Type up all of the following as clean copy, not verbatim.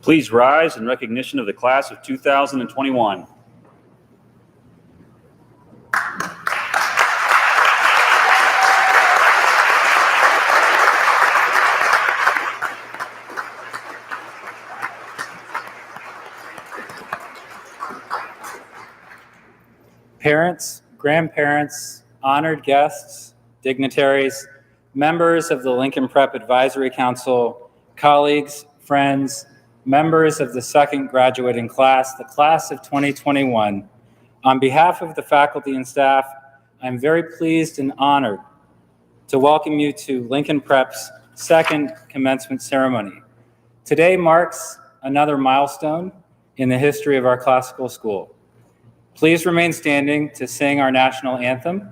Please rise in recognition of the class of 2021. Parents, grandparents, honored guests, dignitaries, members of the Lincoln Prep Advisory Council, colleagues, friends, members of the second graduating class, the class of 2021. On behalf of the faculty and staff, I'm very pleased and honored to welcome you to Lincoln Prep's second commencement ceremony. Today marks another milestone in the history of our classical school. Please remain standing to sing our national anthem,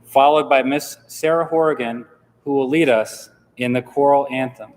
followed by Miss Sarah Horrigan, who will lead us in the choral anthem.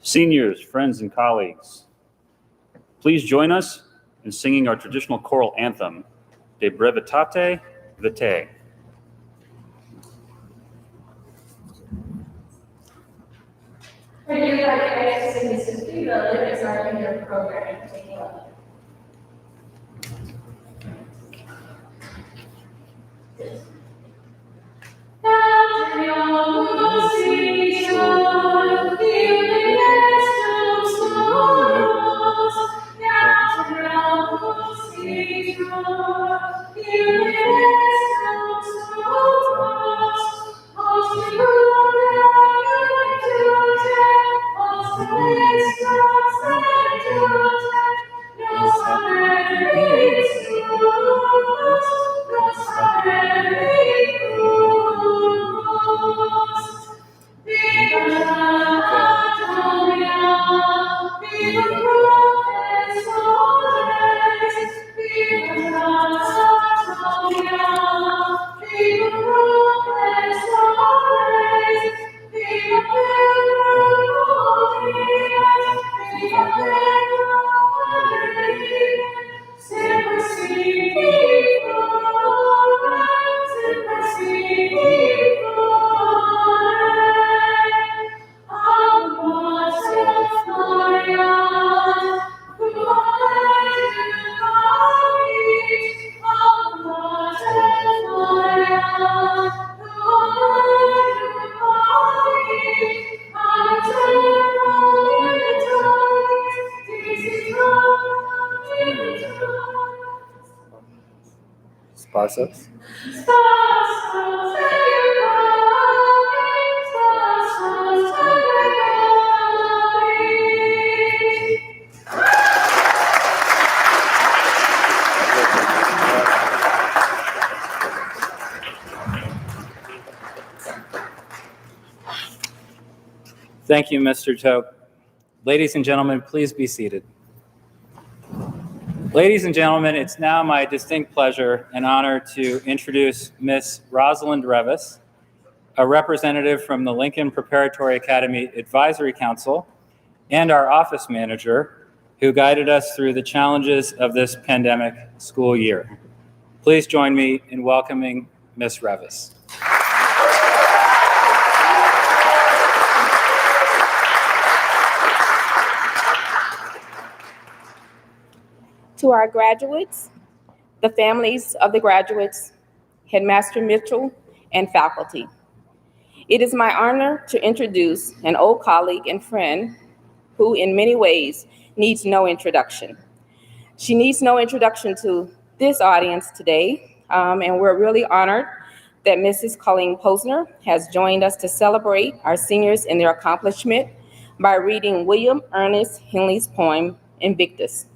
Seniors, friends, and colleagues, please join us in singing our traditional choral anthem, De Brevitate Vitae. For you like access to this computer, the lyrics are in your program. Take a look. Sparsos. Thank you, Mr. Tope. Ladies and gentlemen, please be seated. Ladies and gentlemen, it's now my distinct pleasure and honor to introduce Miss Rosalind Revis, a representative from the Lincoln Preparatory Academy Advisory Council, and our office manager, who guided us through the challenges of this pandemic school year. Please join me in welcoming Miss Revis. To our graduates, the families of the graduates, Headmaster Mitchell, and faculty, it is my honor to introduce an old colleague and friend who in many ways needs no introduction. She needs no introduction to this audience today, and we're really honored that Mrs. Colleen Posner has joined us to celebrate our seniors in their accomplishment by reading William Ernest Henley's poem, Invictus.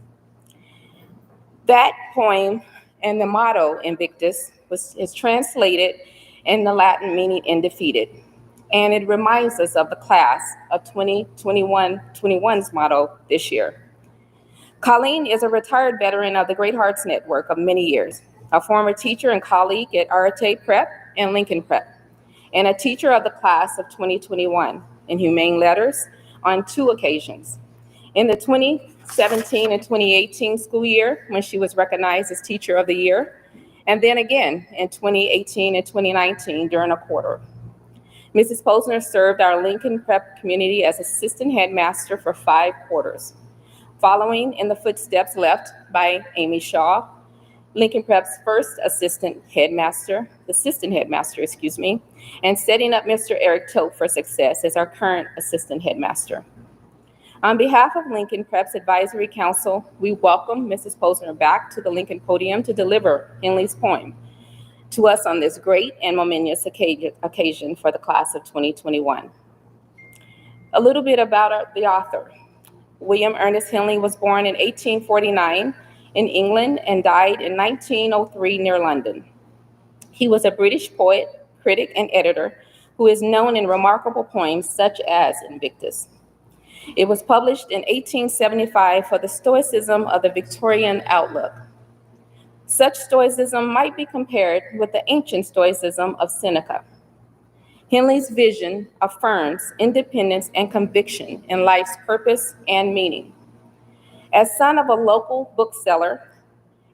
That poem and the motto, Invictus, is translated in the Latin meaning undefeated. And it reminds us of the class of 2021's motto this year. Colleen is a retired veteran of the Great Hearts Network of many years, a former teacher and colleague at Arete Prep and Lincoln Prep, and a teacher of the class of 2021 in Humane Letters on 2 occasions. In the 2017 and 2018 school year, when she was recognized as Teacher of the Year, and then again in 2018 and 2019 during a quarter. Mrs. Posner served our Lincoln Prep community as Assistant Headmaster for 5 quarters, following in the footsteps left by Amy Shaw, Lincoln Prep's first assistant headmaster, and setting up Mr. Eric Tope for success as our current assistant headmaster. On behalf of Lincoln Prep's Advisory Council, we welcome Mrs. Posner back to the Lincoln podium to deliver Henley's poem to us on this great and momentous occasion for the class of 2021. A little bit about the author. William Ernest Henley was born in 1849 in England and died in 1903 near London. He was a British poet, critic, and editor who is known in remarkable poems such as Invictus. It was published in 1875 for the Stoicism of the Victorian outlook. Such Stoicism might be compared with the ancient Stoicism of Seneca. Henley's vision affirms independence and conviction in life's purpose and meaning. As son of a local bookseller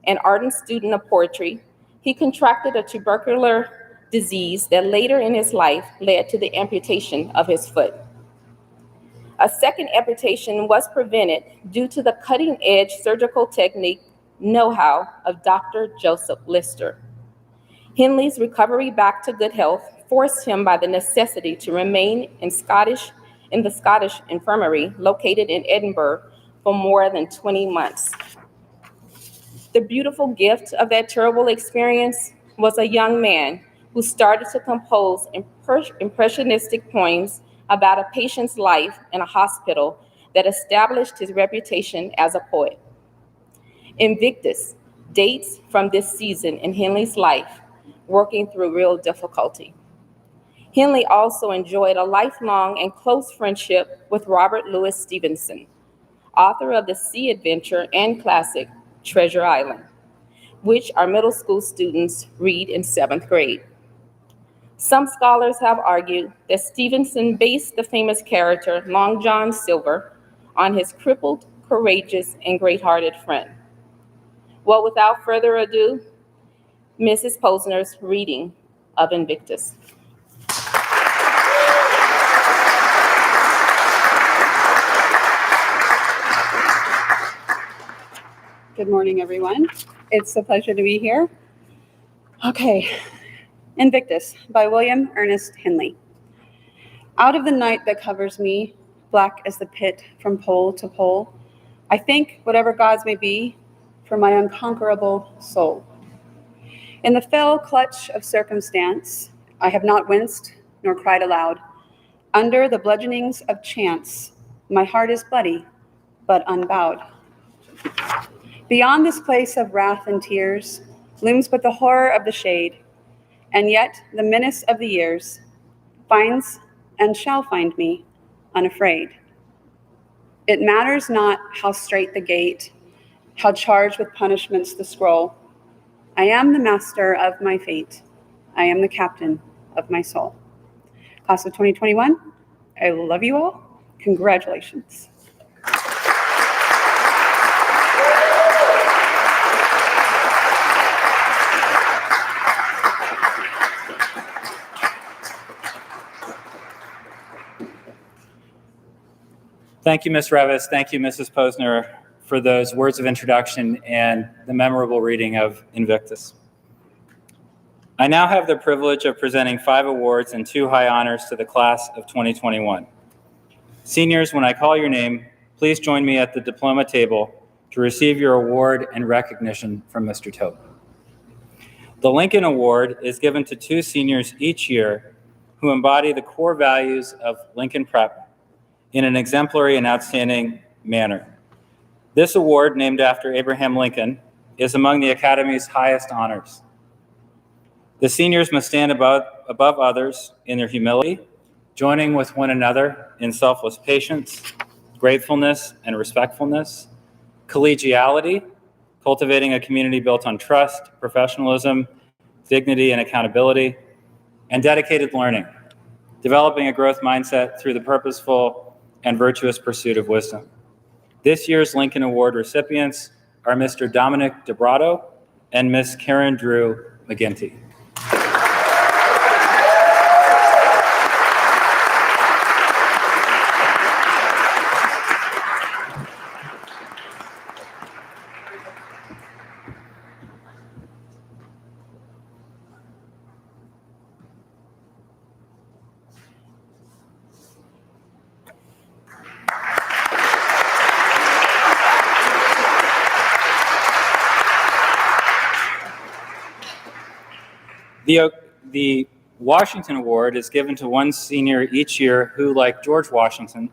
and ardent student of poetry, he contracted a tubercular disease that later in his life led to the amputation of his foot. A second amputation was prevented due to the cutting-edge surgical technique know-how of Dr. Joseph Lister. Henley's recovery back to good health forced him by the necessity to remain in the Scottish infirmary located in Edinburgh for more than 20 months. The beautiful gift of that terrible experience was a young man who started to compose impressionistic poems about a patient's life in a hospital that established his reputation as a poet. Invictus dates from this season in Henley's life, working through real difficulty. Henley also enjoyed a lifelong and close friendship with Robert Louis Stevenson, author of the sea adventure and classic Treasure Island, which our middle school students read in 7th grade. Some scholars have argued that Stevenson based the famous character Long John Silver on his crippled, courageous, and great-hearted friend. Well, without further ado, Mrs. Posner's reading of Invictus. Good morning, everyone. It's a pleasure to be here. Okay, Invictus by William Ernest Henley. Out of the night that covers me, black as the pit from pole to pole, I thank whatever gods may be for my unconquerable soul. In the fell clutch of circumstance, I have not winced nor cried aloud. Under the bludgeonings of chance, my heart is bloody, but unbowed. Beyond this place of wrath and tears looms but the horror of the shade, and yet the menace of the years finds and shall find me unafraid. It matters not how strait the gate, how charged with punishments the scroll. I am the master of my fate. I am the captain of my soul. Class of 2021, I love you all. Congratulations. Thank you, Ms. Revis. Thank you, Mrs. Posner, for those words of introduction and the memorable reading of Invictus. I now have the privilege of presenting 5 awards and 2 high honors to the class of 2021. Seniors, when I call your name, please join me at the diploma table to receive your award and recognition from Mr. Tobin. The Lincoln Award is given to 2 seniors each year who embody the core values of Lincoln Prep in an exemplary and outstanding manner. This award, named after Abraham Lincoln, is among the Academy's highest honors. The seniors must stand above others in their humility, joining with one another in selfless patience, gratefulness and respectfulness, collegiality, cultivating a community built on trust, professionalism, dignity, and accountability, and dedicated learning, developing a growth mindset through the purposeful and virtuous pursuit of wisdom. This year's Lincoln Award recipients are Mr. Dominic DeBrato and Miss Karen Drew McGinty. The Washington Award is given to one senior each year who, like George Washington,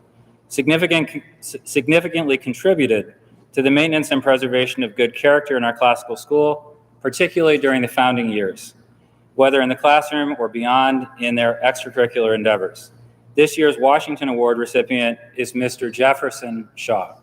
significantly contributed to the maintenance and preservation of good character in our classical school, particularly during the founding years, whether in the classroom or beyond in their extracurricular endeavors. This year's Washington Award recipient is Mr. Jefferson Shaw.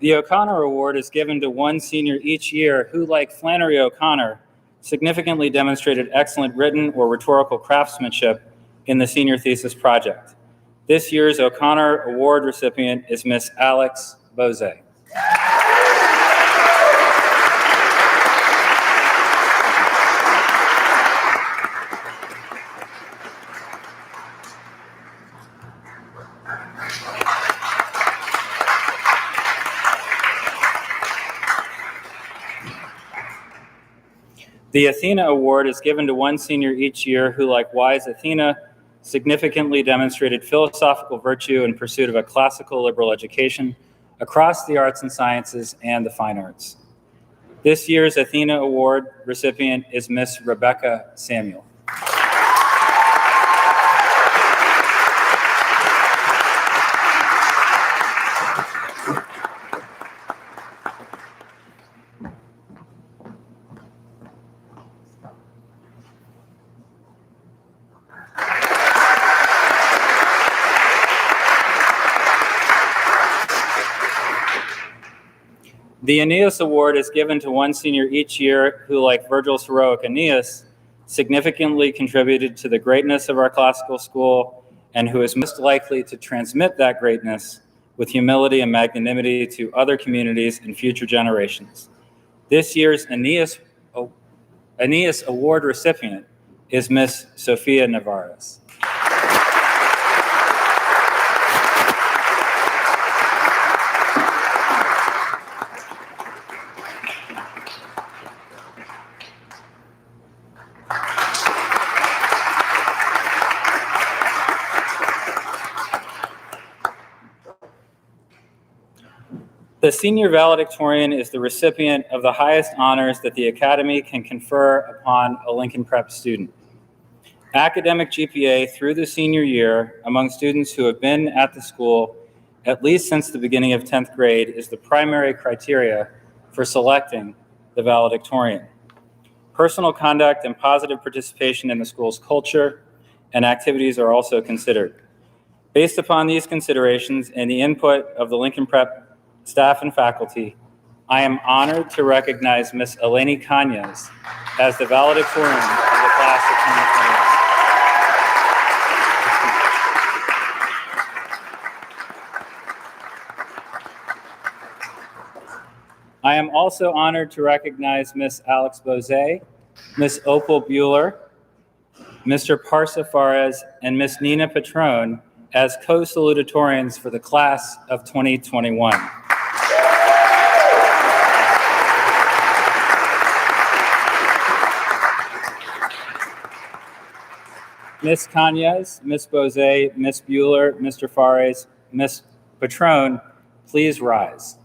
The O'Connor Award is given to one senior each year who, like Flannery O'Connor, significantly demonstrated excellent written or rhetorical craftsmanship in the senior thesis project. This year's O'Connor Award recipient is Miss Alex Bose. The Athena Award is given to one senior each year who, like wise Athena, significantly demonstrated philosophical virtue in pursuit of a classical liberal education across the arts and sciences and the fine arts. This year's Athena Award recipient is Miss Rebecca Samuel. The Aeneas Award is given to one senior each year who, like Virgil's heroic Aeneas, significantly contributed to the greatness of our classical school and who is most likely to transmit that greatness with humility and magnanimity to other communities and future generations. This year's Aeneas Award recipient is Miss Sophia Navarez. The senior valedictorian is the recipient of the highest honors that the Academy can confer upon a Lincoln Prep student. Academic GPA through the senior year among students who have been at the school at least since the beginning of 10th grade is the primary criteria for selecting the valedictorian. Personal conduct and positive participation in the school's culture and activities are also considered. Based upon these considerations and the input of the Lincoln Prep staff and faculty, I am honored to recognize Ms. Eleni Cañas as the valedictorian of the class of 2021. I am also honored to recognize Ms. Alex Bose, Ms. Opal Bueller, Mr. Parsa Fares, and Ms. Nina Patron as co-salutatorians for the class of 2021. Ms. Cañas, Ms. Bose, Ms. Bueller, Mr. Fares, Ms. Patron, please rise.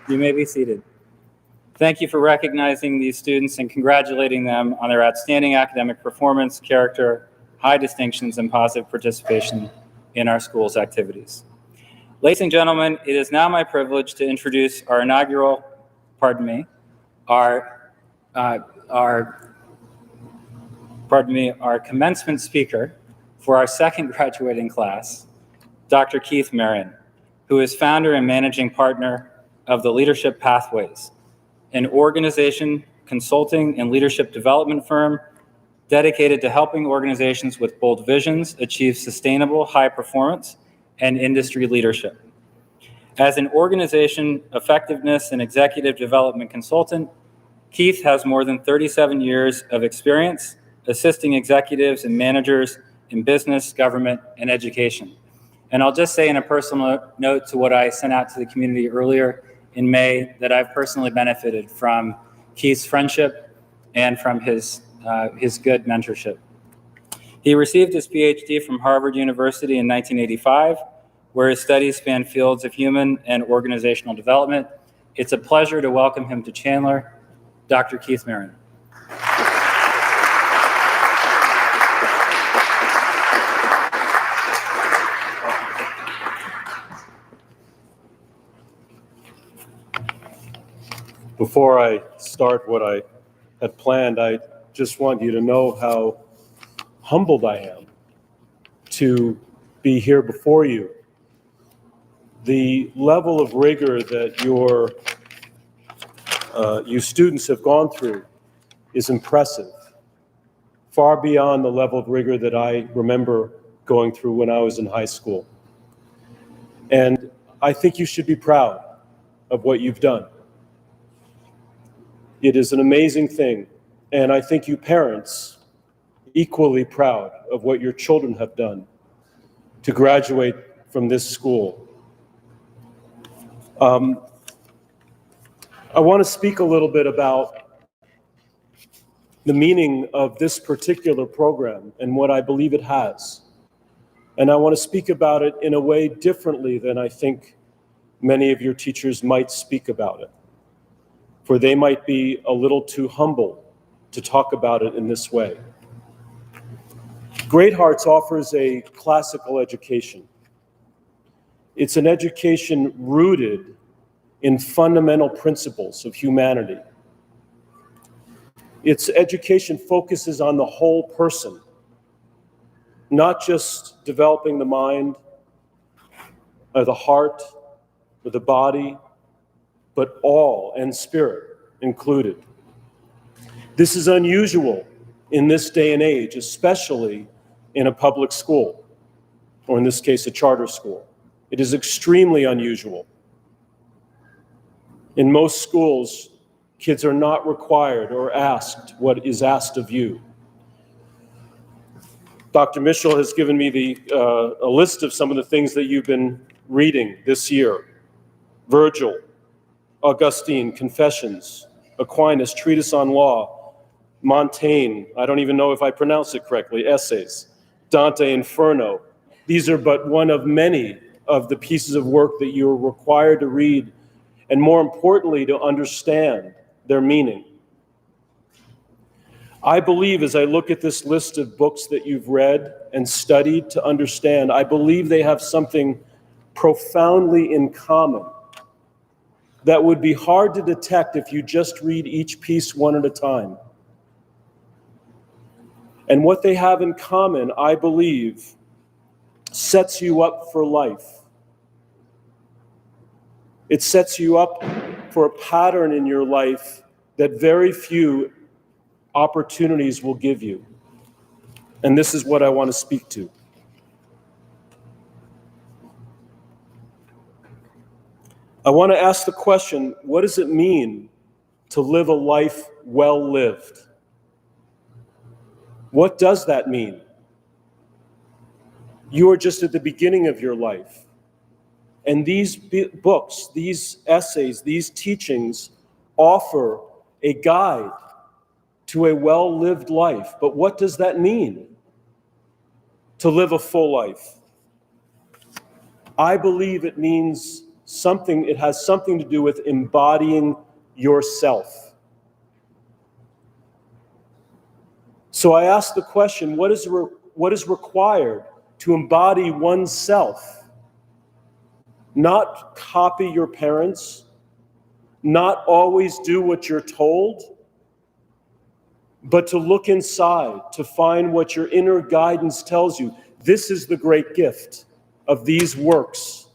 You may be seated. Thank you for recognizing these students and congratulating them on their outstanding academic performance, character, high distinctions, and positive participation in our school's activities. Ladies and gentlemen, it is now my privilege to introduce our commencement speaker for our second graduating class, Dr. Keith Marin, who is founder and managing partner of the Leadership Pathways, an organization, consulting, and leadership development firm dedicated to helping organizations with bold visions achieve sustainable high performance and industry leadership. As an organization effectiveness and executive development consultant, Keith has more than 37 years of experience assisting executives and managers in business, government, and education. And I'll just say in a personal note to what I sent out to the community earlier in May that I've personally benefited from Keith's friendship and from his good mentorship. He received his PhD from Harvard University in 1985, where his studies span fields of human and organizational development. It's a pleasure to welcome him to Chandler, Dr. Keith Marin. Before I start what I had planned, I just want you to know how humbled I am to be here before you. The level of rigor that you students have gone through is impressive, far beyond the level of rigor that I remember going through when I was in high school. And I think you should be proud of what you've done. It is an amazing thing, and I think you parents equally proud of what your children have done to graduate from this school. I want to speak a little bit about the meaning of this particular program and what I believe it has. And I want to speak about it in a way differently than I think many of your teachers might speak about it, for they might be a little too humble to talk about it in this way. Great Hearts offers a classical education. It's an education rooted in fundamental principles of humanity. Its education focuses on the whole person, not just developing the mind or the heart or the body, but all and spirit included. This is unusual in this day and age, especially in a public school, or in this case, a charter school. It is extremely unusual. In most schools, kids are not required or asked what is asked of you. Dr. Mitchell has given me a list of some of the things that you've been reading this year. Virgil, Augustine, Confessions, Aquinas, Treatise on Law, Montaigne, I don't even know if I pronounce it correctly, Essays, Dante, Inferno. These are but one of many of the pieces of work that you're required to read, and more importantly, to understand their meaning. I believe, as I look at this list of books that you've read and studied to understand, I believe they have something profoundly in common that would be hard to detect if you just read each piece one at a time. And what they have in common, I believe, sets you up for life. It sets you up for a pattern in your life that very few opportunities will give you. And this is what I want to speak to. I want to ask the question, what does it mean to live a life well lived? What does that mean? You are just at the beginning of your life. And these books, these essays, these teachings offer a guide to a well-lived life. But what does that mean, to live a full life? I believe it means something, it has something to do with embodying yourself. So I ask the question, what is required to embody oneself? Not copy your parents, not always do what you're told, but to look inside, to find what your inner guidance tells you. This is the great gift of these works,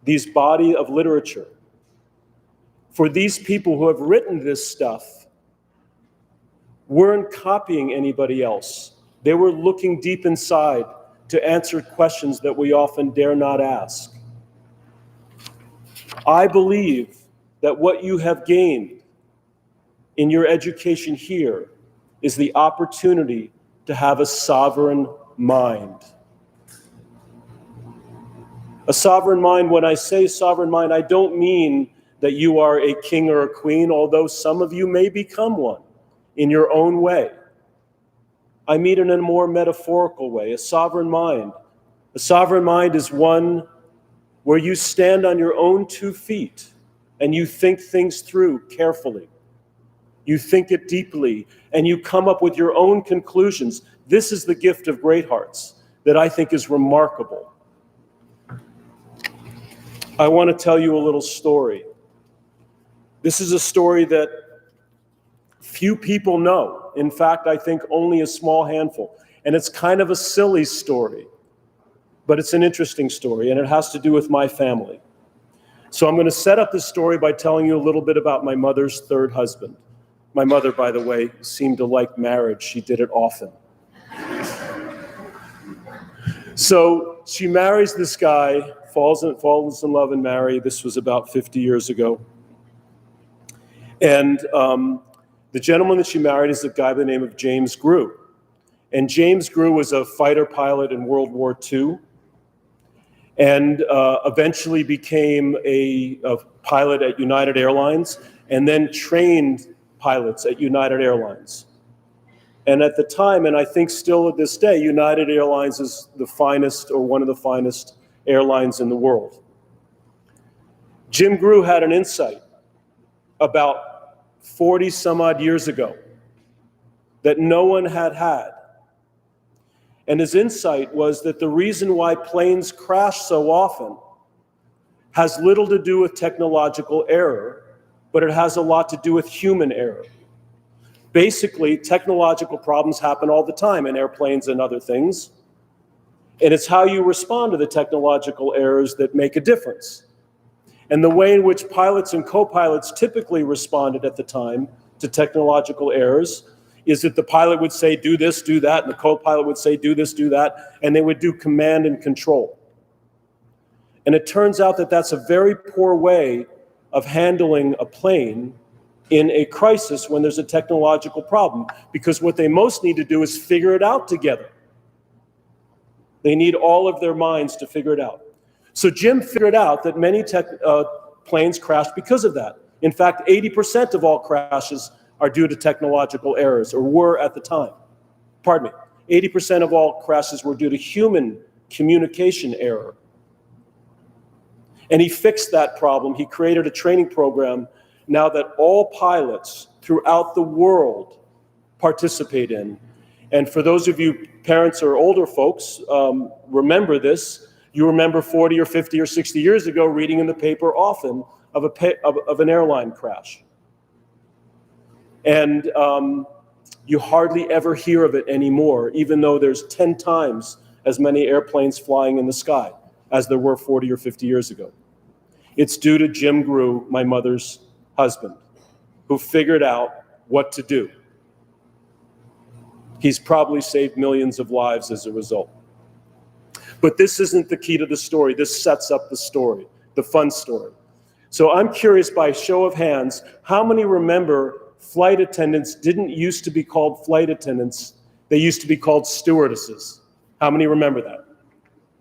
these body of literature. For these people who have written this stuff, weren't copying anybody else. They were looking deep inside to answer questions that we often dare not ask. I believe that what you have gained in your education here is the opportunity to have a sovereign mind. A sovereign mind, when I say sovereign mind, I don't mean that you are a king or a queen, although some of you may become one in your own way. I mean it in a more metaphorical way, a sovereign mind. A sovereign mind is one where you stand on your own 2 feet and you think things through carefully. You think it deeply and you come up with your own conclusions. This is the gift of Great Hearts that I think is remarkable. I want to tell you a little story. This is a story that few people know. In fact, I think only a small handful. And it's kind of a silly story, but it's an interesting story, and it has to do with my family. So I'm going to set up this story by telling you a little bit about my mother's third husband. My mother, by the way, seemed to like marriage. She did it often. So she marries this guy, falls in love and marry. This was about 50 years ago. And the gentleman that she married is a guy by the name of James Grew. And James Grew was a fighter pilot in World War II, and eventually became a pilot at United Airlines, and then trained pilots at United Airlines. And at the time, and I think still at this day, United Airlines is the finest, or one of the finest airlines in the world. Jim Grew had an insight about 40 some odd years ago that no one had had. And his insight was that the reason why planes crash so often has little to do with technological error, but it has a lot to do with human error. Basically, technological problems happen all the time in airplanes and other things. And it's how you respond to the technological errors that make a difference. And the way in which pilots and co-pilots typically responded at the time to technological errors is that the pilot would say, do this, do that, and the co-pilot would say, do this, do that, and they would do command and control. And it turns out that that's a very poor way of handling a plane in a crisis when there's a technological problem, because what they most need to do is figure it out together. They need all of their minds to figure it out. So Jim figured out that many planes crashed because of that. In fact, 80% of all crashes are due to technological errors, or were at the time. Pardon me. 80% of all crashes were due to human communication error. And he fixed that problem. He created a training program now that all pilots throughout the world participate in. And for those of you parents or older folks, remember this. You remember 40 or 50 or 60 years ago reading in the paper often of an airline crash. And you hardly ever hear of it anymore, even though there's 10 times as many airplanes flying in the sky as there were 40 or 50 years ago. It's due to Jim Grew, my mother's husband, who figured out what to do. He's probably saved millions of lives as a result. But this isn't the key to the story. This sets up the story, the fun story. So I'm curious, by show of hands, how many remember flight attendants didn't used to be called flight attendants? They used to be called stewardesses. How many remember that?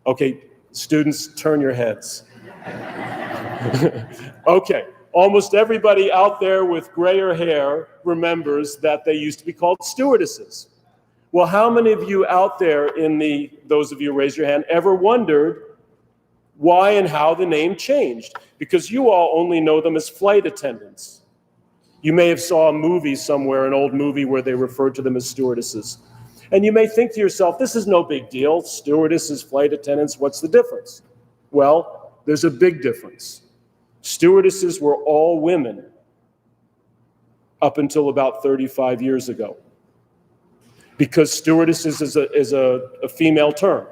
Okay, students, turn your heads. Okay, almost everybody out there with grayer hair remembers that they used to be called stewardesses. Well, how many of you out there those of you raise your hand, ever wondered why and how the name changed? Because you all only know them as flight attendants. You may have saw a movie somewhere, an old movie, where they referred to them as stewardesses. And you may think to yourself, this is no big deal. Stewardesses, flight attendants, what's the difference? Well, there's a big difference. Stewardesses were all women up until about 35 years ago, because stewardesses is a female term,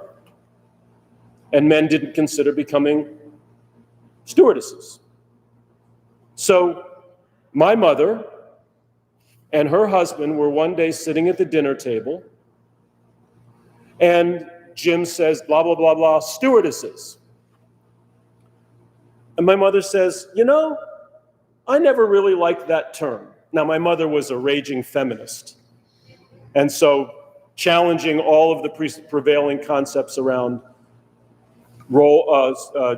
and men didn't consider becoming stewardesses. So my mother and her husband were one day sitting at the dinner table, and Jim says, blah, blah, blah, blah, stewardesses. And my mother says, you know, I never really liked that term. Now, my mother was a raging feminist, and so challenging all of the prevailing concepts around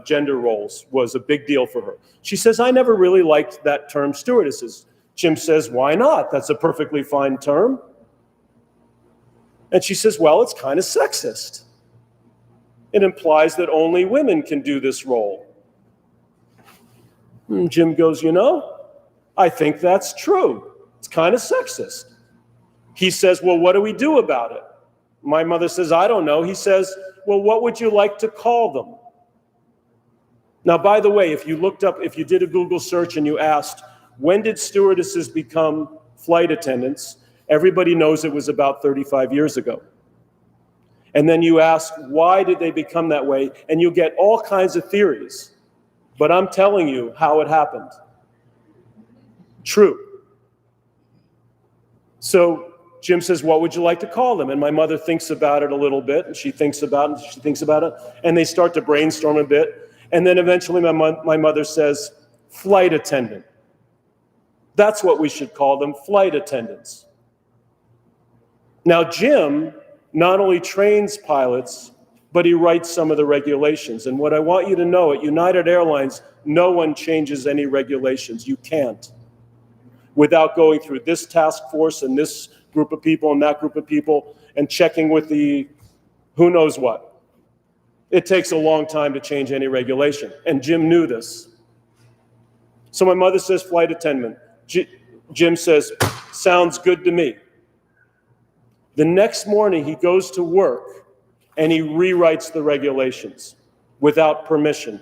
gender roles was a big deal for her. She says, I never really liked that term stewardesses. Jim says, why not? That's a perfectly fine term. And she says, well, it's kind of sexist. It implies that only women can do this role. And Jim goes, you know, I think that's true. It's kind of sexist. He says, well, what do we do about it? My mother says, I don't know. He says, well, what would you like to call them? Now, by the way, if you did a Google search and you asked, When did stewardesses become flight attendants? Everybody knows it was about 35 years ago. And then you ask, why did they become that way? And you get all kinds of theories. But I'm telling you how it happened. True. So Jim says, what would you like to call them? And my mother thinks about it a little bit, and she thinks about it, and they start to brainstorm a bit. And then eventually my mother says, flight attendant. That's what we should call them, flight attendants. Now, Jim not only trains pilots, but he writes some of the regulations. And what I want you to know, at United Airlines, no one changes any regulations. You can't. Without going through this task force and this group of people and that group of people and checking with the who knows what. It takes a long time to change any regulation. And Jim knew this. So my mother says, flight attendant. Jim says, sounds good to me. The next morning, he goes to work and he rewrites the regulations without permission.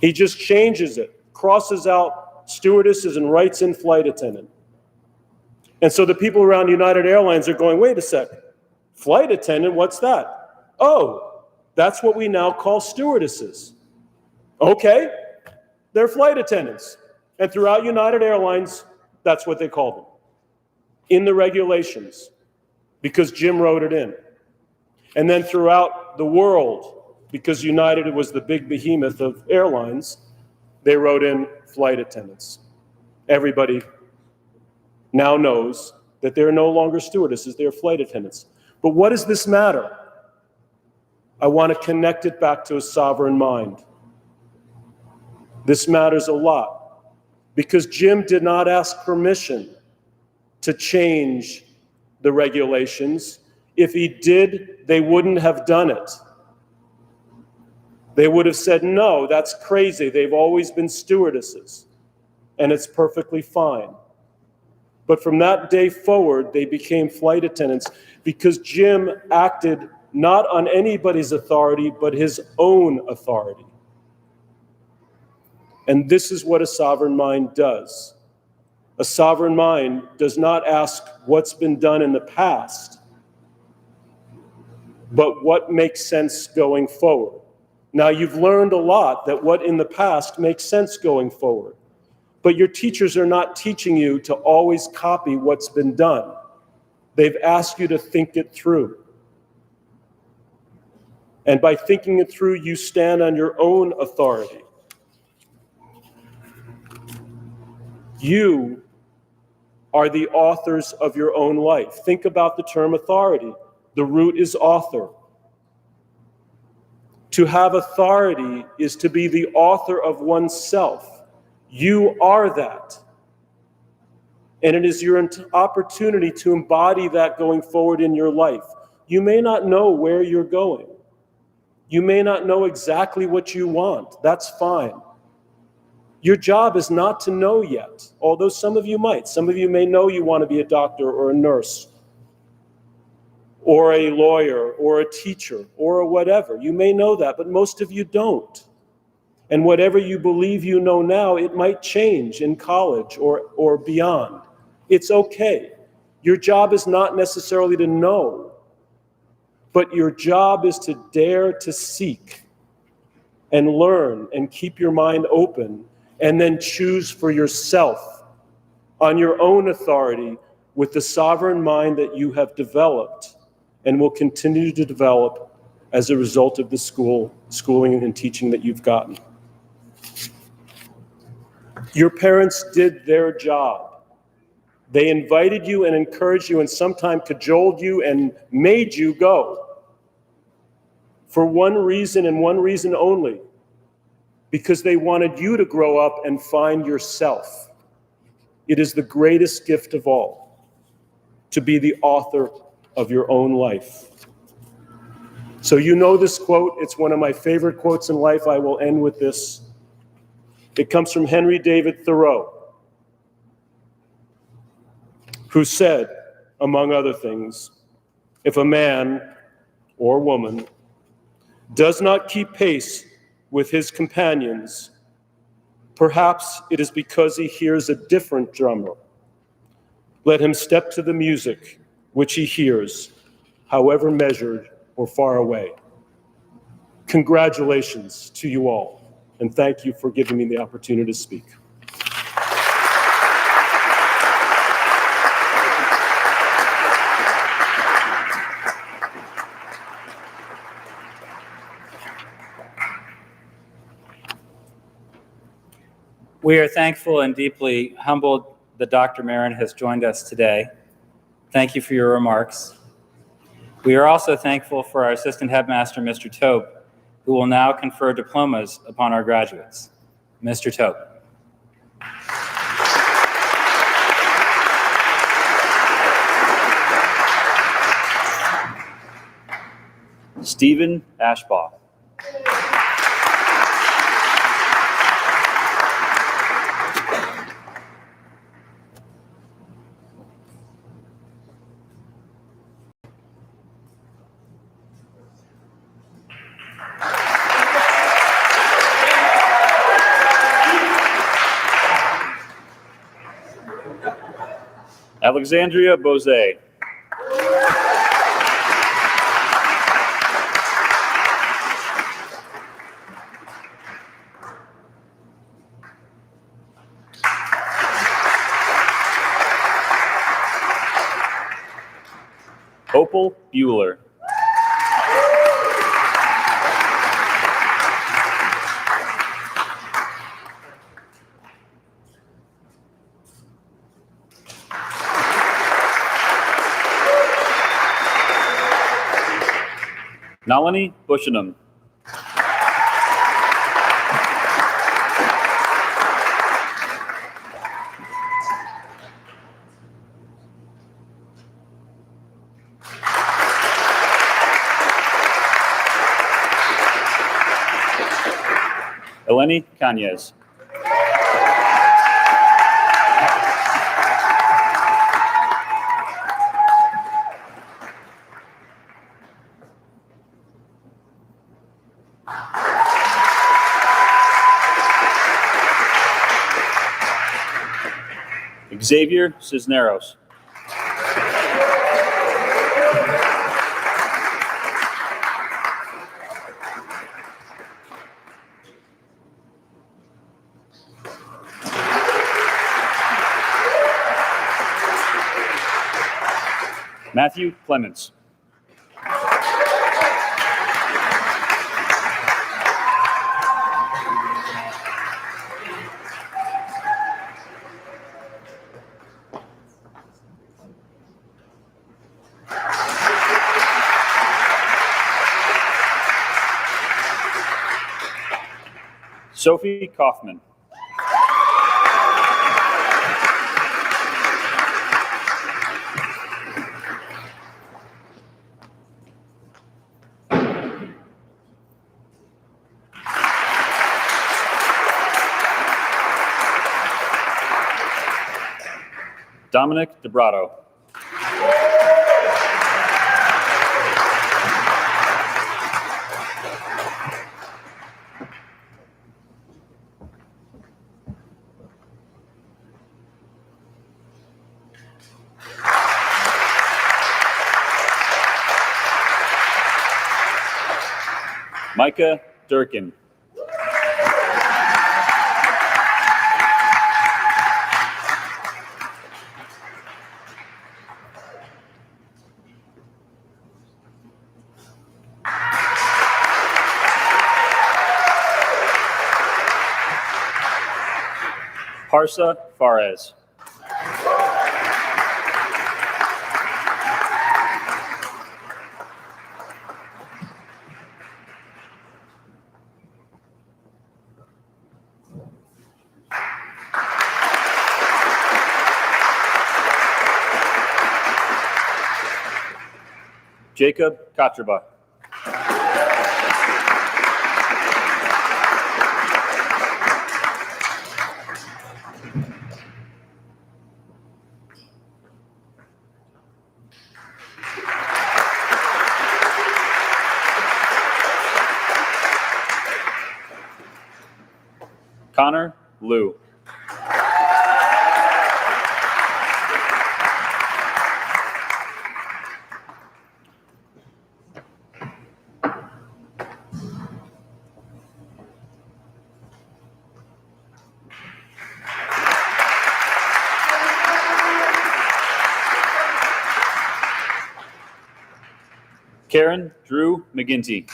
He just changes it, crosses out stewardesses and writes in flight attendant. And so the people around United Airlines are going, wait a second, flight attendant, what's that? Oh, that's what we now call stewardesses. Okay, they're flight attendants. And throughout United Airlines, that's what they call them. In the regulations, because Jim wrote it in. And then throughout the world, because United was the big behemoth of airlines, they wrote in flight attendants. Everybody now knows that they're no longer stewardesses, they're flight attendants. But what does this matter? I want to connect it back to a sovereign mind. This matters a lot because Jim did not ask permission to change the regulations. If he did, they wouldn't have done it. They would have said, no, that's crazy. They've always been stewardesses, and it's perfectly fine. But from that day forward, they became flight attendants because Jim acted not on anybody's authority, but his own authority. And this is what a sovereign mind does. A sovereign mind does not ask what's been done in the past, but what makes sense going forward. Now, you've learned a lot that what in the past makes sense going forward, but your teachers are not teaching you to always copy what's been done. They've asked you to think it through. And by thinking it through, you stand on your own authority. You are the authors of your own life. Think about the term authority. The root is author. To have authority is to be the author of oneself. You are that. And it is your opportunity to embody that going forward in your life. You may not know where you're going. You may not know exactly what you want. That's fine. Your job is not to know yet, although some of you might. Some of you may know you want to be a doctor or a nurse or a lawyer or a teacher or a whatever. You may know that, but most of you don't. And whatever you believe you know now, it might change in college or beyond. It's okay. Your job is not necessarily to know, but your job is to dare to seek and learn and keep your mind open and then choose for yourself on your own authority with the sovereign mind that you have developed and will continue to develop as a result of the schooling and teaching that you've gotten. Your parents did their job. They invited you and encouraged you and sometimes cajoled you and made you go for one reason and one reason only, because they wanted you to grow up and find yourself. It is the greatest gift of all, to be the author of your own life. So you know this quote. It's one of my favorite quotes in life. I will end with this. It comes from Henry David Thoreau, who said, among other things, if a man or woman does not keep pace with his companions, Perhaps it is because he hears a different drummer. Let him step to the music which he hears, however measured or far away. Congratulations to you all, and thank you for giving me the opportunity to speak. We are thankful and deeply humbled that Dr. Marin has joined us today. Thank you for your remarks. We are also thankful for our Assistant Headmaster, Mr. Tope, who will now confer diplomas upon our graduates. Mr. Tope. Stephen Ashbaugh. Alexandria Bose. Opal Bueller. Nalini Bushinam. Eleni Cañez. Xavier Cisneros. Matthew Clements. Sophie Kaufman. Dominic DeBrato. Micah Durkin. Parsa Fares. Jacob Katraba. Connor Lou. Karen Drew McGinty.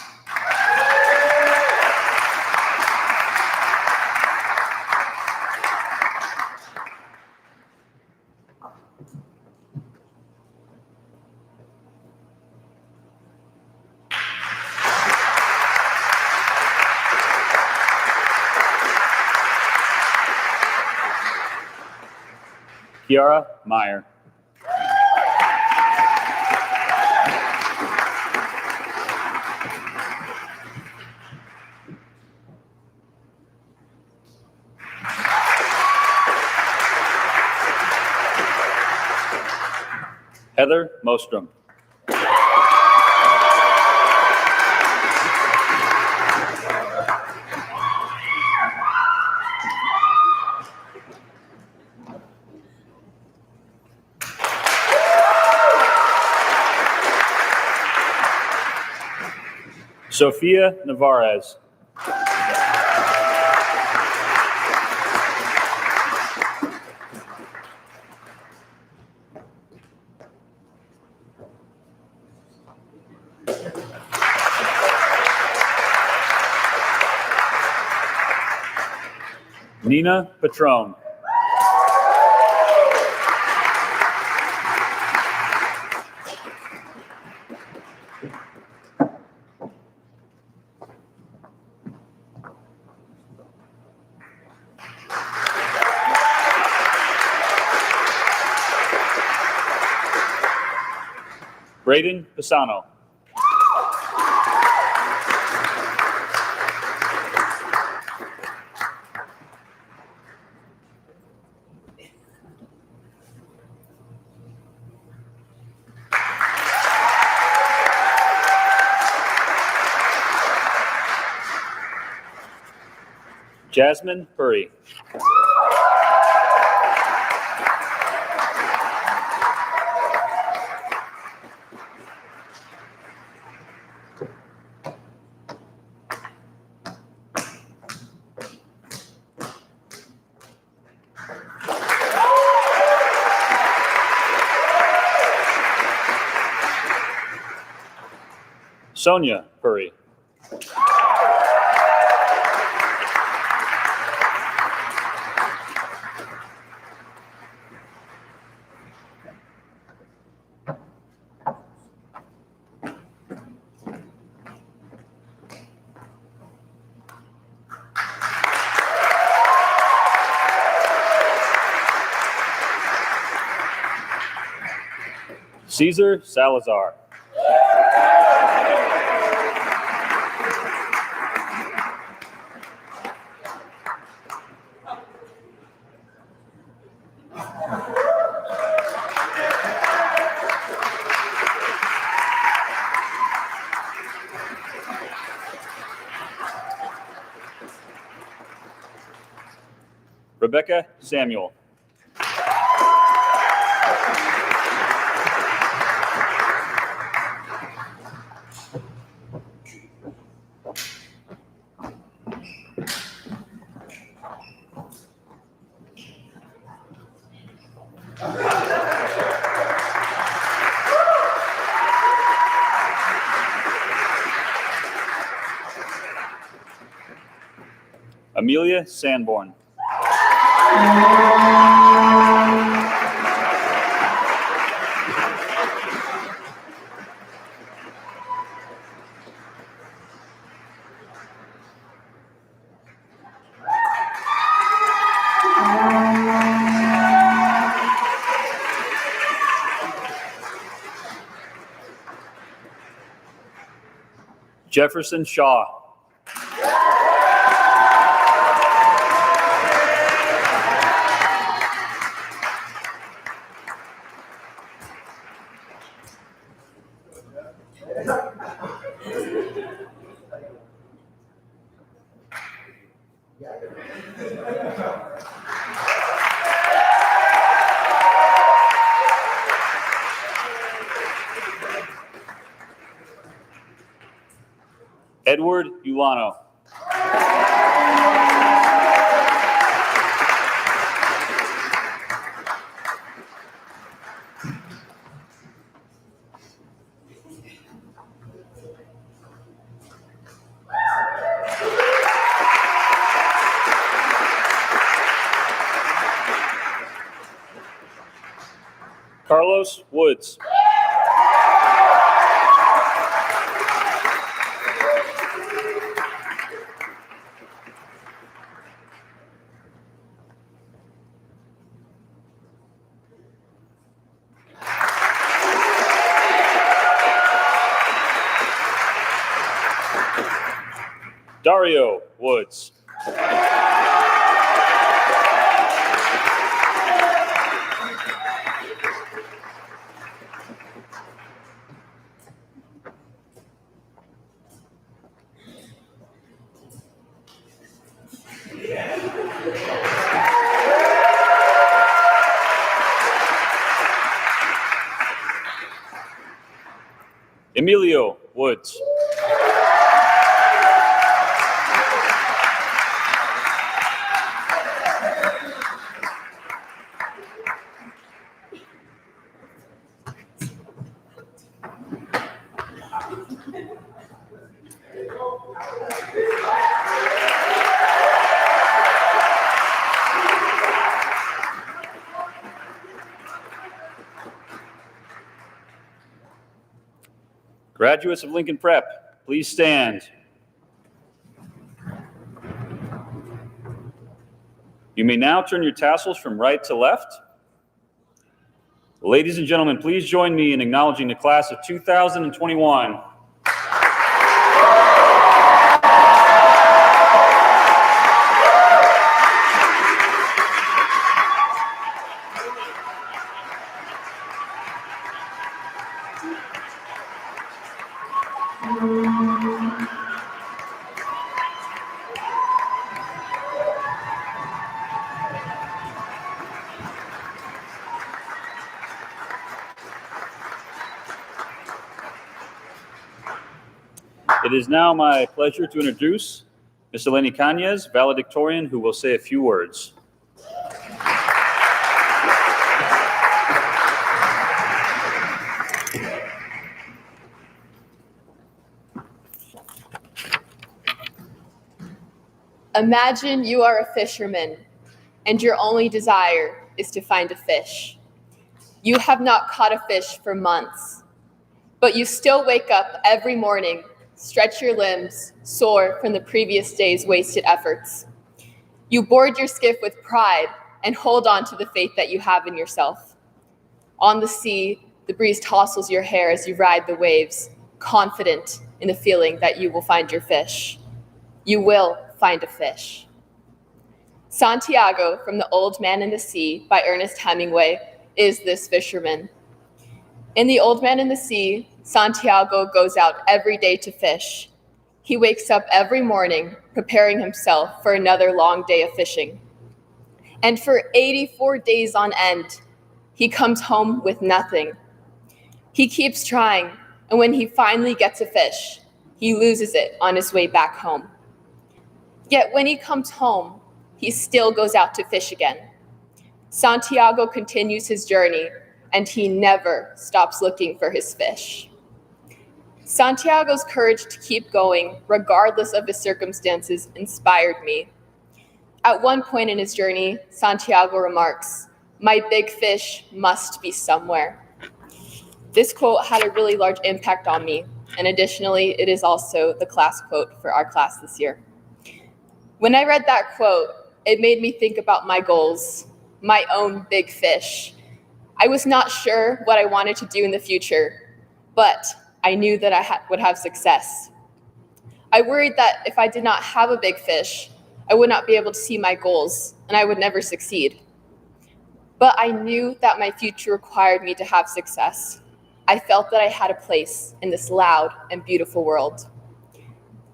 Kiara Meyer. Heather Mostrom. Sophia Navarez. Nina Patron. Braden Pisano. Jasmine Puri. Sonia Puri. Cesar Salazar. Rebecca Samuel. Amelia Sanborn. Jefferson Shaw. Edward Ulano. Carlos Woods. Dario Woods. Emilio Woods. Graduates of Lincoln Prep, please stand. You may now turn your tassels from right to left. Ladies and gentlemen, please join me in acknowledging the class of 2021. It is now my pleasure to introduce Ms. Eleni Cañez, valedictorian, who will say a few words. Imagine you are a fisherman, and your only desire is to find a fish. You have not caught a fish for months, but you still wake up every morning, stretch your limbs, sore from the previous day's wasted efforts. You board your skiff with pride and hold on to the faith that you have in yourself. On the sea, the breeze tousles your hair as you ride the waves, confident in the feeling that you will find your fish. You will find a fish. Santiago from The Old Man and the Sea by Ernest Hemingway is this fisherman. In The Old Man and the Sea, Santiago goes out every day to fish. He wakes up every morning preparing himself for another long day of fishing. And for 84 days on end, he comes home with nothing. He keeps trying, and when he finally gets a fish, he loses it on his way back home. Yet when he comes home, he still goes out to fish again. Santiago continues his journey, and he never stops looking for his fish. Santiago's courage to keep going, regardless of his circumstances, inspired me. At one point in his journey, Santiago remarks, "My big fish must be somewhere." This quote had a really large impact on me, and additionally, it is also the class quote for our class this year. When I read that quote, it made me think about my goals, my own big fish. I was not sure what I wanted to do in the future, but I knew that I would have success. I worried that if I did not have a big fish, I would not be able to see my goals, and I would never succeed. But I knew that my future required me to have success. I felt that I had a place in this loud and beautiful world.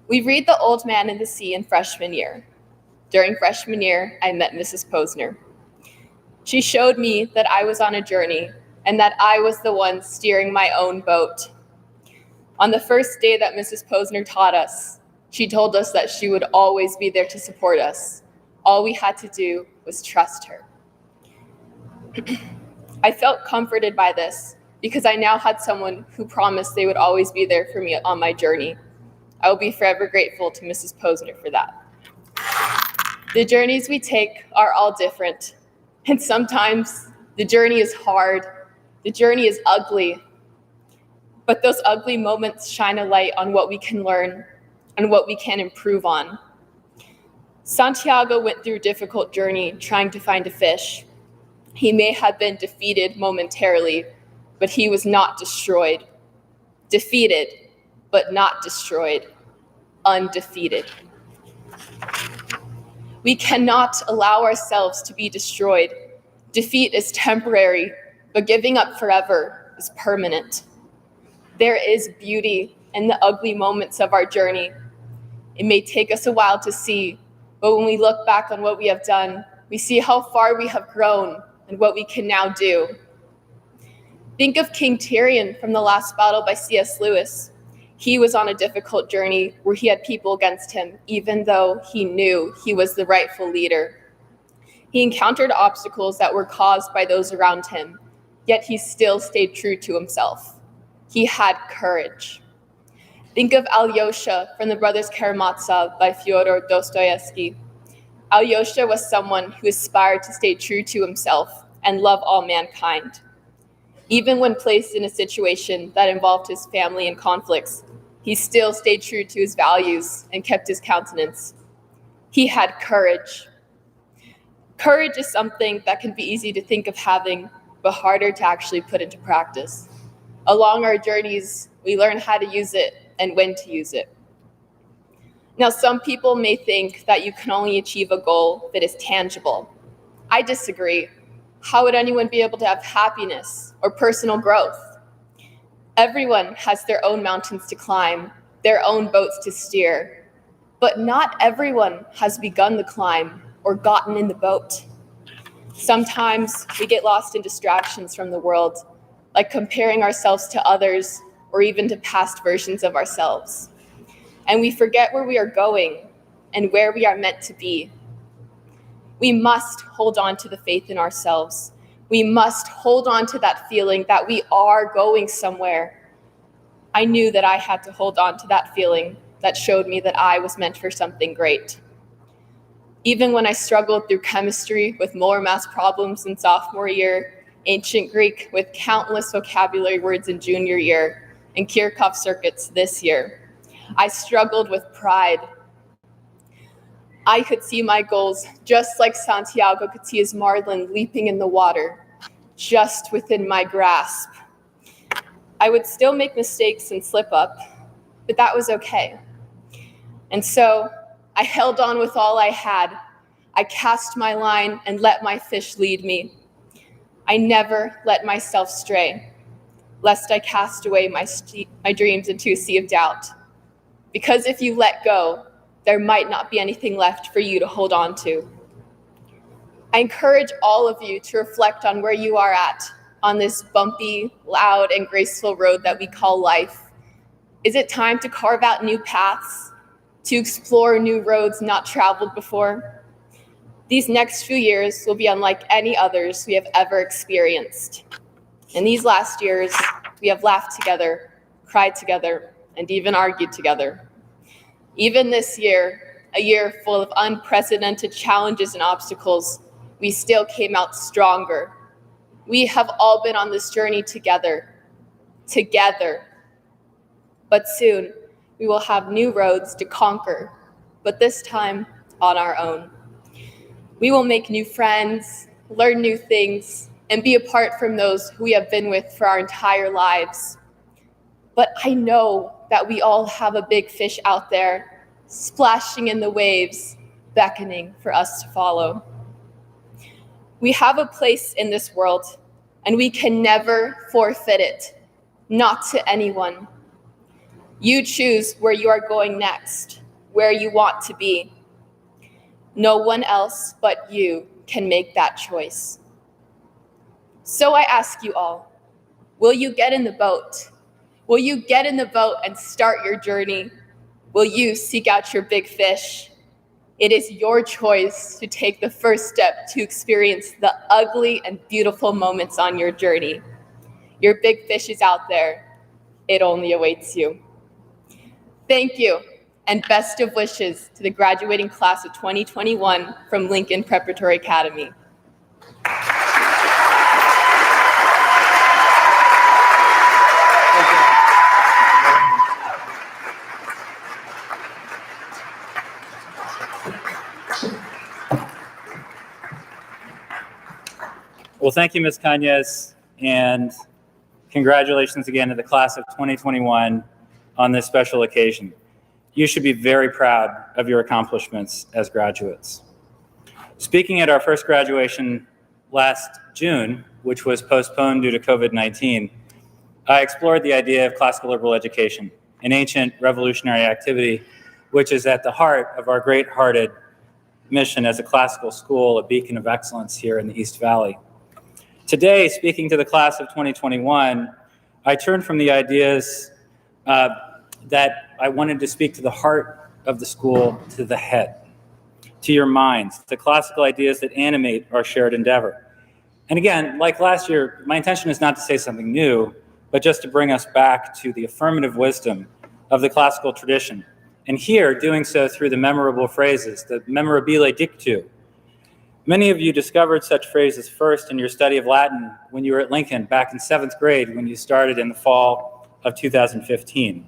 We read The Old Man and the Sea in freshman year. During freshman year, I met Mrs. Posner. She showed me that I was on a journey and that I was the one steering my own boat. On the first day that Mrs. Posner taught us, she told us that she would always be there to support us. All we had to do was trust her. I felt comforted by this because I now had someone who promised they would always be there for me on my journey. I will be forever grateful to Mrs. Posner for that. The journeys we take are all different, and sometimes the journey is hard, the journey is ugly, but those ugly moments shine a light on what we can learn and what we can improve on. Santiago went through a difficult journey trying to find a fish. He may have been defeated momentarily, but he was not destroyed. Defeated, but not destroyed. Undefeated. We cannot allow ourselves to be destroyed. Defeat is temporary, but giving up forever is permanent. There is beauty in the ugly moments of our journey. It may take us a while to see, but when we look back on what we have done, we see how far we have grown and what we can now do. Think of King Tyrion from The Last Battle by C.S. Lewis. He was on a difficult journey where he had people against him, even though he knew he was the rightful leader. He encountered obstacles that were caused by those around him, yet he still stayed true to himself. He had courage. Think of Alyosha from The Brothers Karamazov by Fyodor Dostoevsky. Alyosha was someone who aspired to stay true to himself and love all mankind. Even when placed in a situation that involved his family and conflicts, he still stayed true to his values and kept his countenance. He had courage. Courage is something that can be easy to think of having, but harder to actually put into practice. Along our journeys, we learn how to use it and when to use it. Now, some people may think that you can only achieve a goal that is tangible. I disagree. How would anyone be able to have happiness or personal growth? Everyone has their own mountains to climb, their own boats to steer, but not everyone has begun the climb or gotten in the boat. Sometimes we get lost in distractions from the world, like comparing ourselves to others or even to past versions of ourselves. And we forget where we are going and where we are meant to be. We must hold on to the faith in ourselves. We must hold on to that feeling that we are going somewhere. I knew that I had to hold on to that feeling that showed me that I was meant for something great. Even when I struggled through chemistry with more math problems in sophomore year, ancient Greek with countless vocabulary words in junior year, and Kirchhoff circuits this year, I struggled with pride. I could see my goals just like Santiago could see his marlin leaping in the water, just within my grasp. I would still make mistakes and slip up, but that was okay. And so I held on with all I had. I cast my line and let my fish lead me. I never let myself stray, lest I cast away my dreams into a sea of doubt. Because if you let go, there might not be anything left for you to hold on to. I encourage all of you to reflect on where you are at on this bumpy, loud, and graceful road that we call life. Is it time to carve out new paths, to explore new roads not traveled before? These next few years will be unlike any others we have ever experienced. In these last years, we have laughed together, cried together, and even argued together. Even this year, a year full of unprecedented challenges and obstacles, we still came out stronger. We have all been on this journey together. But soon, we will have new roads to conquer, but this time on our own. We will make new friends, learn new things, and be apart from those who we have been with for our entire lives. But I know that we all have a big fish out there, splashing in the waves, beckoning for us to follow. We have a place in this world, and we can never forfeit it, not to anyone. You choose where you are going next, where you want to be. No one else but you can make that choice. So I ask you all, will you get in the boat? Will you get in the boat and start your journey? Will you seek out your big fish? It is your choice to take the first step to experience the ugly and beautiful moments on your journey. Your big fish is out there. It only awaits you. Thank you, and best of wishes to the graduating class of 2021 from Lincoln Preparatory Academy. Well, thank you, Ms. Cañez, and congratulations again to the class of 2021 on this special occasion. You should be very proud of your accomplishments as graduates. Speaking at our first graduation last June, which was postponed due to COVID-19, I explored the idea of classical liberal education, an ancient revolutionary activity which is at the heart of our great-hearted mission as a classical school, a beacon of excellence here in the East Valley. Today, speaking to the class of 2021, I turned from the ideas that I wanted to speak to the heart of the school to the head, to your minds, to classical ideas that animate our shared endeavor. And again, like last year, my intention is not to say something new, but just to bring us back to the affirmative wisdom of the classical tradition. And here, doing so through the memorable phrases, the memorabile dictu. Many of you discovered such phrases first in your study of Latin when you were at Lincoln back in 7th grade when you started in the fall of 2015.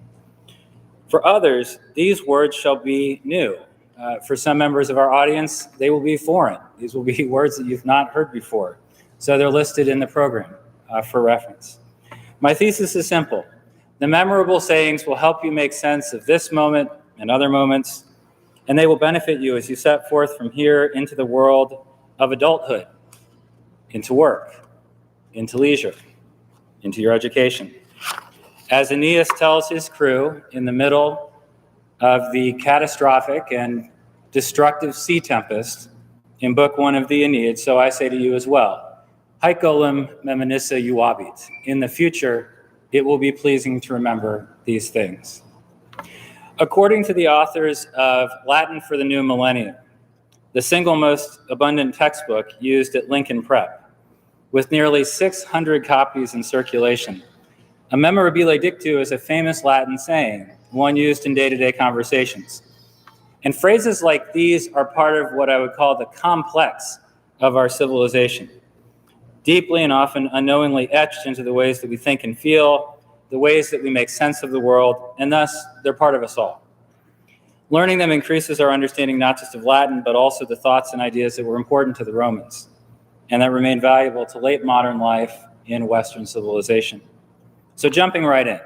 For others, these words shall be new. For some members of our audience, they will be foreign. These will be words that you've not heard before. So they're listed in the program for reference. My thesis is simple. The memorable sayings will help you make sense of this moment and other moments, and they will benefit you as you set forth from here into the world of adulthood, into work, into leisure, into your education. As Aeneas tells his crew in the middle of the catastrophic and destructive sea tempest in Book 1 of the Aeneid, so I say to you as well, haec olim meminissa iuabit. In the future, it will be pleasing to remember these things. According to the authors of Latin for the New Millennium, the single most abundant textbook used at Lincoln Prep, with nearly 600 copies in circulation, a memorabile dictu is a famous Latin saying, one used in day-to-day conversations. And phrases like these are part of what I would call the complex of our civilization, deeply and often unknowingly etched into the ways that we think and feel, the ways that we make sense of the world, and thus they're part of us all. Learning them increases our understanding not just of Latin, but also the thoughts and ideas that were important to the Romans, and that remain valuable to late modern life in Western civilization. So jumping right in,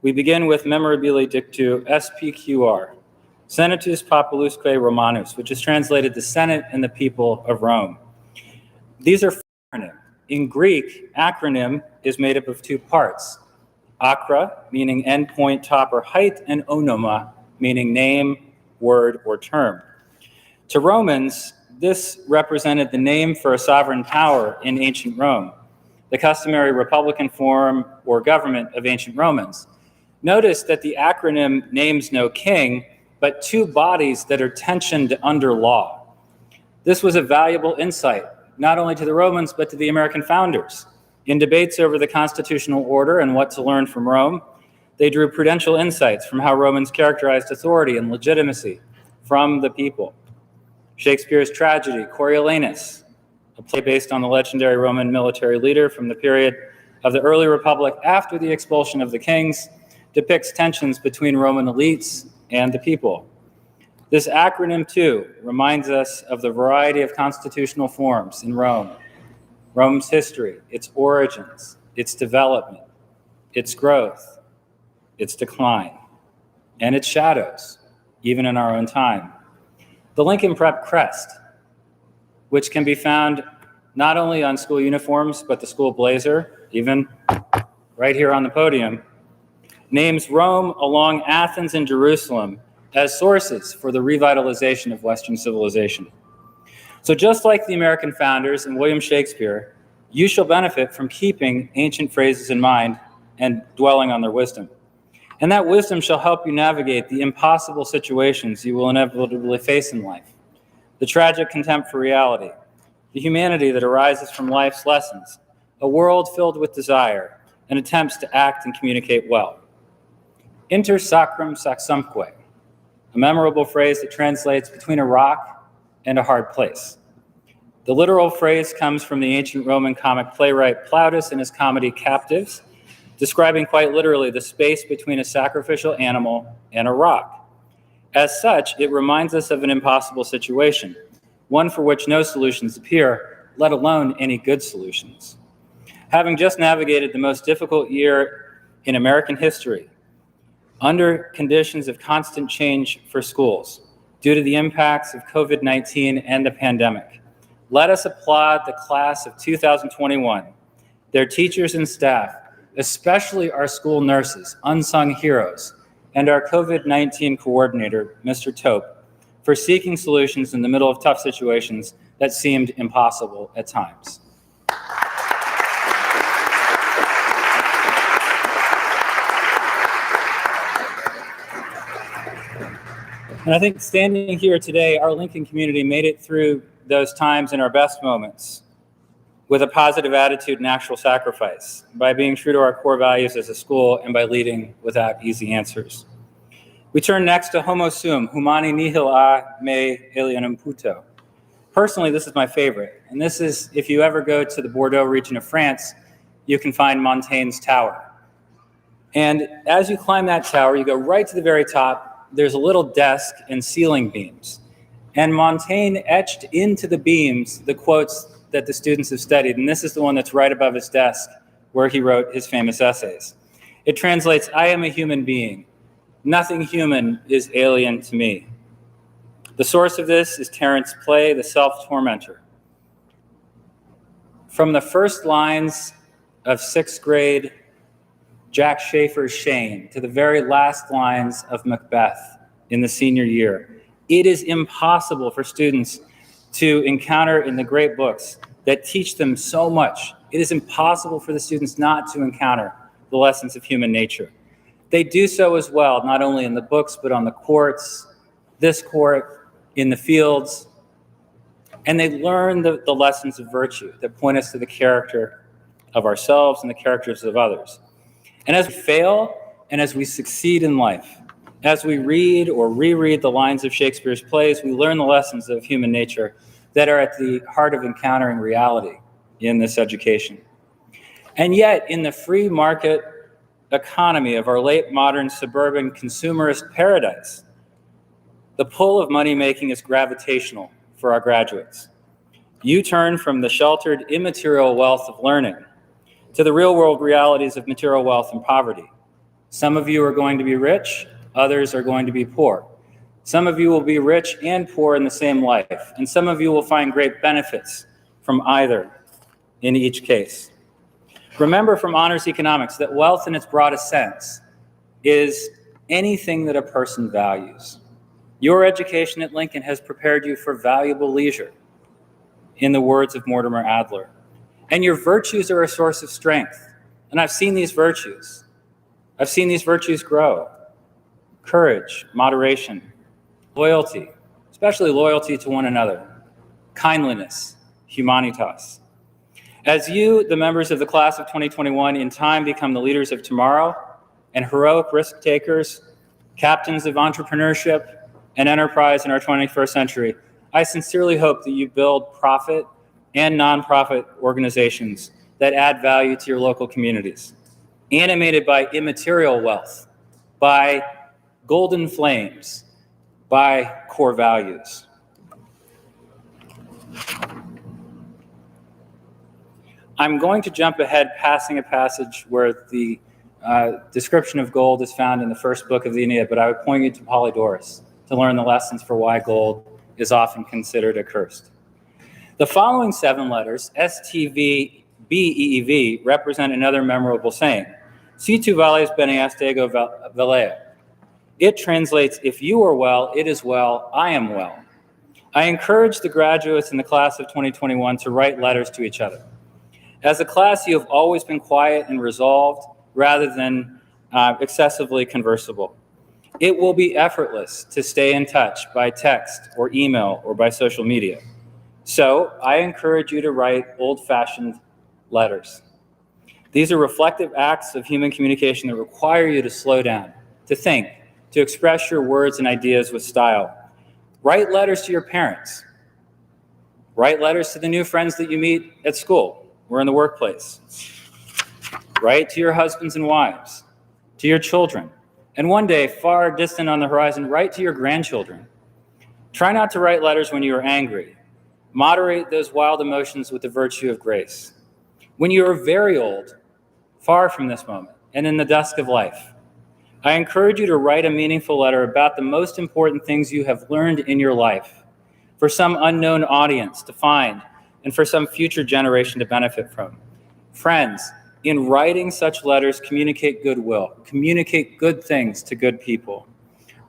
we begin with memorabile dictu SPQR, Senatus Populusque Romanus, which is translated the Senate and the people of Rome. These are acronyms. In Greek, acronym is made up of two parts. Acra, meaning endpoint, top, or height, and onoma, meaning name, word, or term. To Romans, this represented the name for a sovereign power in ancient Rome, the customary republican form or government of ancient Romans. Notice that the acronym names no king, but two bodies that are tensioned under law. This was a valuable insight, not only to the Romans, but to the American founders. In debates over the constitutional order and what to learn from Rome, they drew prudential insights from how Romans characterized authority and legitimacy from the people. Shakespeare's tragedy, Coriolanus, a play based on the legendary Roman military leader from the period of the early Republic after the expulsion of the kings, depicts tensions between Roman elites and the people. This acronym, too, reminds us of the variety of constitutional forms in Rome, Rome's history, its origins, its development, its growth, its decline, and its shadows, even in our own time. The Lincoln Prep crest, which can be found not only on school uniforms, but the school blazer, even right here on the podium, names Rome along Athens and Jerusalem as sources for the revitalization of Western civilization. So just like the American founders and William Shakespeare, you shall benefit from keeping ancient phrases in mind and dwelling on their wisdom. And that wisdom shall help you navigate the impossible situations you will inevitably face in life, the tragic contempt for reality, the humanity that arises from life's lessons, a world filled with desire and attempts to act and communicate well. Inter sacrum saxumque, a memorable phrase that translates between a rock and a hard place. The literal phrase comes from the ancient Roman comic playwright Plautus in his comedy Captives, describing quite literally the space between a sacrificial animal and a rock. As such, it reminds us of an impossible situation, one for which no solutions appear, let alone any good solutions. Having just navigated the most difficult year in American history, under conditions of constant change for schools, due to the impacts of COVID-19 and the pandemic, let us applaud the class of 2021, their teachers and staff, especially our school nurses, unsung heroes, and our COVID-19 coordinator, Mr. Tope, for seeking solutions in the middle of tough situations that seemed impossible at times. And I think standing here today, our Lincoln community made it through those times in our best moments with a positive attitude and actual sacrifice, by being true to our core values as a school and by leading without easy answers. We turn next to Homo Sum, Humani Nihil A Me Alienum Puto. Personally, this is my favorite. And this is, if you ever go to the Bordeaux region of France, you can find Montaigne's Tower. And as you climb that tower, you go right to the very top. There's a little desk and ceiling beams. And Montaigne etched into the beams the quotes that the students have studied. And this is the one that's right above his desk where he wrote his famous essays. It translates, I am a human being. Nothing human is alien to me. The source of this is Terence's play, The Self-Tormentor. From the first lines of sixth grade Jack Schaefer's Shane to the very last lines of Macbeth in the senior year, it is impossible for students to encounter in the great books that teach them so much. It is impossible for the students not to encounter the lessons of human nature. They do so as well, not only in the books, but on the courts, this court, in the fields, and they learn the lessons of virtue that point us to the character of ourselves and the characters of others. And as we fail and as we succeed in life, as we read or reread the lines of Shakespeare's plays, we learn the lessons of human nature that are at the heart of encountering reality in this education. And yet, in the free market economy of our late modern suburban consumerist paradise, the pull of money-making is gravitational for our graduates. You turn from the sheltered immaterial wealth of learning to the real-world realities of material wealth and poverty. Some of you are going to be rich, others are going to be poor. Some of you will be rich and poor in the same life, and some of you will find great benefits from either in each case. Remember from honors economics that wealth in its broadest sense is anything that a person values. Your education at Lincoln has prepared you for valuable leisure, in the words of Mortimer Adler. And your virtues are a source of strength. And I've seen these virtues. I've seen these virtues grow. Courage, moderation, loyalty, especially loyalty to one another, kindliness, humanitas. As you, the members of the class of 2021, in time become the leaders of tomorrow and heroic risk takers, captains of entrepreneurship and enterprise in our 21st century, I sincerely hope that you build profit and nonprofit organizations that add value to your local communities, animated by immaterial wealth, by golden flames, by core values. I'm going to jump ahead, passing a passage where the description of gold is found in the first book of the Aeneid, but I would point you to Polydorus to learn the lessons for why gold is often considered accursed. The following 7 letters, STVBEEV, represent another memorable saying. Si tu vales bene astego valea. It translates, if you are well, it is well, I am well. I encourage the graduates in the class of 2021 to write letters to each other. As a class, you have always been quiet and resolved rather than excessively conversible. It will be effortless to stay in touch by text or email or by social media. So I encourage you to write old-fashioned letters. These are reflective acts of human communication that require you to slow down, to think, to express your words and ideas with style. Write letters to your parents. Write letters to the new friends that you meet at school or in the workplace. Write to your husbands and wives, to your children, and one day, far distant on the horizon, write to your grandchildren. Try not to write letters when you are angry. Moderate those wild emotions with the virtue of grace. When you are very old, far from this moment, and in the dusk of life, I encourage you to write a meaningful letter about the most important things you have learned in your life, for some unknown audience to find, and for some future generation to benefit from. Friends, in writing such letters, communicate goodwill, communicate good things to good people.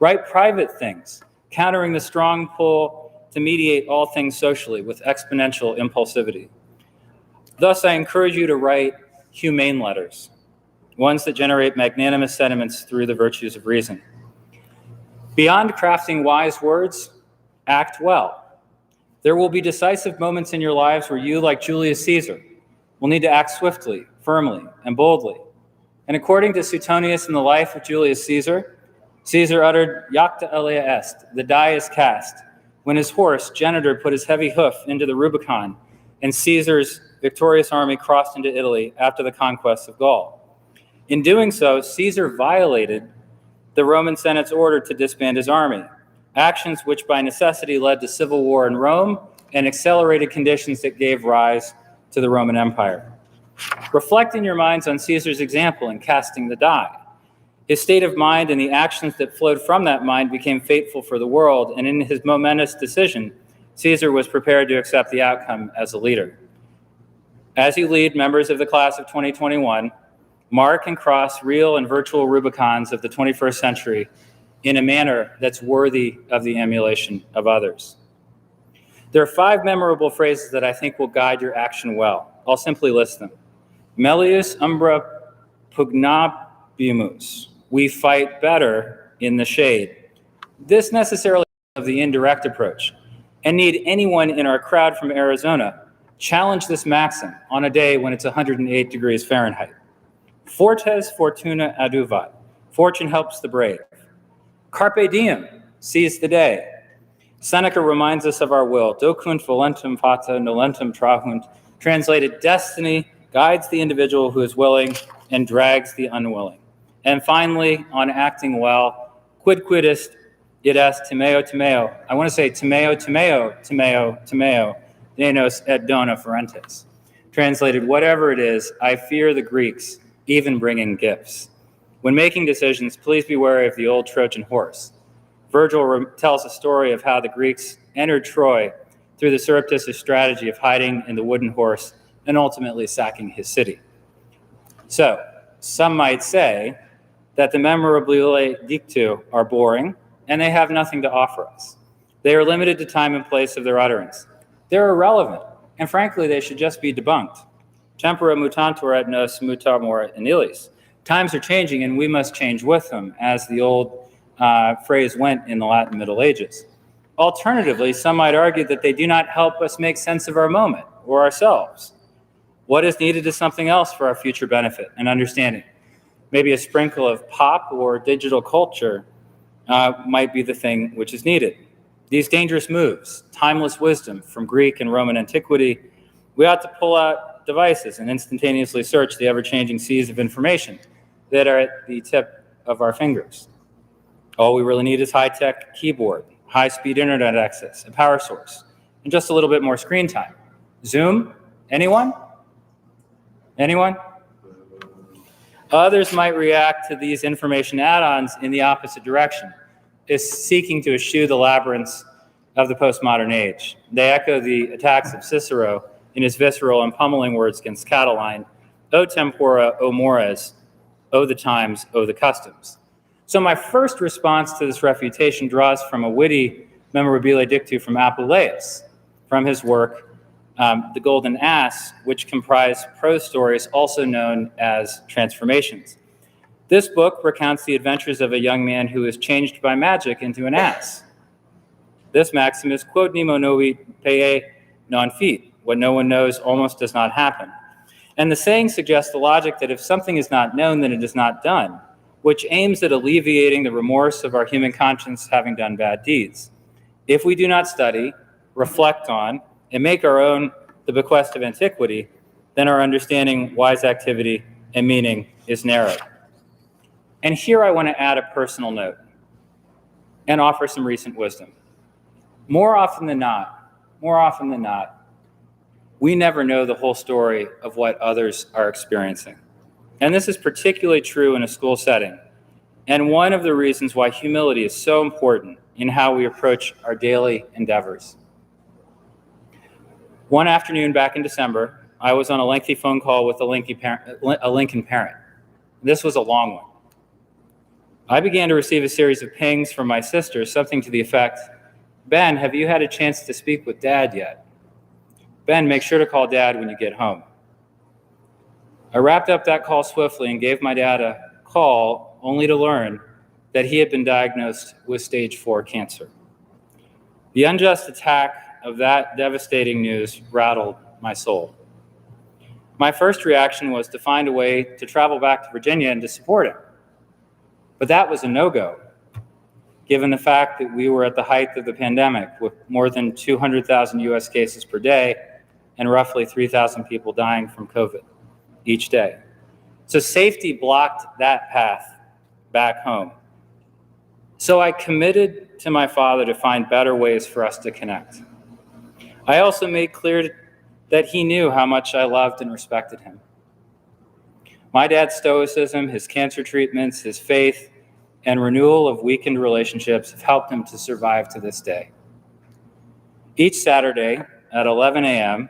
Write private things, countering the strong pull to mediate all things socially with exponential impulsivity. Thus, I encourage you to write humane letters, ones that generate magnanimous sentiments through the virtues of reason. Beyond crafting wise words, act well. There will be decisive moments in your lives where you, like Julius Caesar, will need to act swiftly, firmly, and boldly. And according to Suetonius in the life of Julius Caesar, Caesar uttered, "Jacta alea est," the die is cast, when his horse, Genitor, put his heavy hoof into the Rubicon, and Caesar's victorious army crossed into Italy after the conquest of Gaul. In doing so, Caesar violated the Roman Senate's order to disband his army, actions which by necessity led to civil war in Rome and accelerated conditions that gave rise to the Roman Empire. Reflect in your minds on Caesar's example in casting the die. His state of mind and the actions that flowed from that mind became fateful for the world, and in his momentous decision, Caesar was prepared to accept the outcome as a leader. As you lead members of the class of 2021, mark and cross real and virtual Rubicons of the 21st century in a manner that's worthy of the emulation of others. There are 5 memorable phrases that I think will guide your action well. I'll simply list them. Melius umbra pugnabimus. We fight better in the shade. This necessarily of the indirect approach. And need anyone in our crowd from Arizona challenge this maxim on a day when it's 108 degrees Fahrenheit. Fortes fortuna aduvat. Fortune helps the brave. Carpe diem. Seize the day. Seneca reminds us of our will. Docunt volentem fata nolentem trahunt. Translated, destiny guides the individual who is willing and drags the unwilling. And finally, on acting well, quid est, id est timeo timeo. I want to say timeo timeo timeo timeo, denos et dona ferentes. Translated, whatever it is, I fear the Greeks, even bringing gifts. When making decisions, please be wary of the old Trojan horse. Virgil tells a story of how the Greeks entered Troy through the surreptitious strategy of hiding in the wooden horse and ultimately sacking his city. So, some might say that the memorabiliae dictu are boring and they have nothing to offer us. They are limited to time and place of their utterance. They're irrelevant, and frankly, they should just be debunked. Tempora mutantur et nos mutamur in illis. Times are changing and we must change with them, as the old phrase went in the Latin Middle Ages. Alternatively, some might argue that they do not help us make sense of our moment or ourselves. What is needed is something else for our future benefit and understanding. Maybe a sprinkle of pop or digital culture might be the thing which is needed. These dangerous moves, timeless wisdom from Greek and Roman antiquity, we ought to pull out devices and instantaneously search the ever-changing seas of information that are at the tip of our fingers. All we really need is high-tech keyboard, high-speed internet access, a power source, and just a little bit more screen time. Zoom? Anyone? Anyone? Others might react to these information add-ons in the opposite direction, is seeking to eschew the labyrinths of the postmodern age. They echo the attacks of Cicero in his visceral and pummeling words against Catiline, O tempora, O mores, O the times, O the customs. So my first response to this refutation draws from a witty memorabilia dictu from Apuleius, from his work, The Golden Ass, which comprised prose stories also known as transformations. This book recounts the adventures of a young man who is changed by magic into an ass. This maxim is quod nemo novit pee non fit. What no one knows almost does not happen. And the saying suggests the logic that if something is not known, then it is not done, which aims at alleviating the remorse of our human conscience having done bad deeds. If we do not study, reflect on, and make our own the bequest of antiquity, then our understanding, wise activity, and meaning is narrowed. And here I want to add a personal note and offer some recent wisdom. More often than not, we never know the whole story of what others are experiencing. And this is particularly true in a school setting, and one of the reasons why humility is so important in how we approach our daily endeavors. One afternoon back in December, I was on a lengthy phone call with a Lincoln parent. This was a long one. I began to receive a series of pings from my sister, something to the effect, Ben, have you had a chance to speak with Dad yet? Ben, make sure to call Dad when you get home. I wrapped up that call swiftly and gave my dad a call, only to learn that he had been diagnosed with stage 4 cancer. The unjust attack of that devastating news rattled my soul. My first reaction was to find a way to travel back to Virginia and to support him. But that was a no-go, given the fact that we were at the height of the pandemic with more than 200,000 US cases per day and roughly 3,000 people dying from COVID each day. So safety blocked that path back home. So I committed to my father to find better ways for us to connect. I also made clear that he knew how much I loved and respected him. My dad's stoicism, his cancer treatments, his faith, and renewal of weakened relationships have helped him to survive to this day. Each Saturday at 11 a.m.,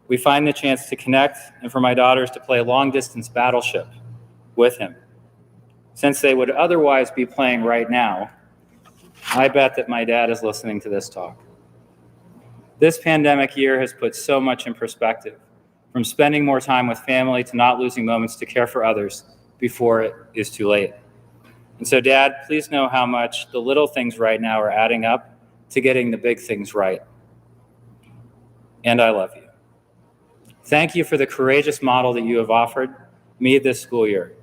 we find the chance to connect and for my daughters to play long-distance battleship with him. Since they would otherwise be playing right now, I bet that my dad is listening to this talk. This pandemic year has put so much in perspective, from spending more time with family to not losing moments to care for others before it is too late. And so, Dad, please know how much the little things right now are adding up to getting the big things right. And I love you. Thank you for the courageous model that you have offered me this school year.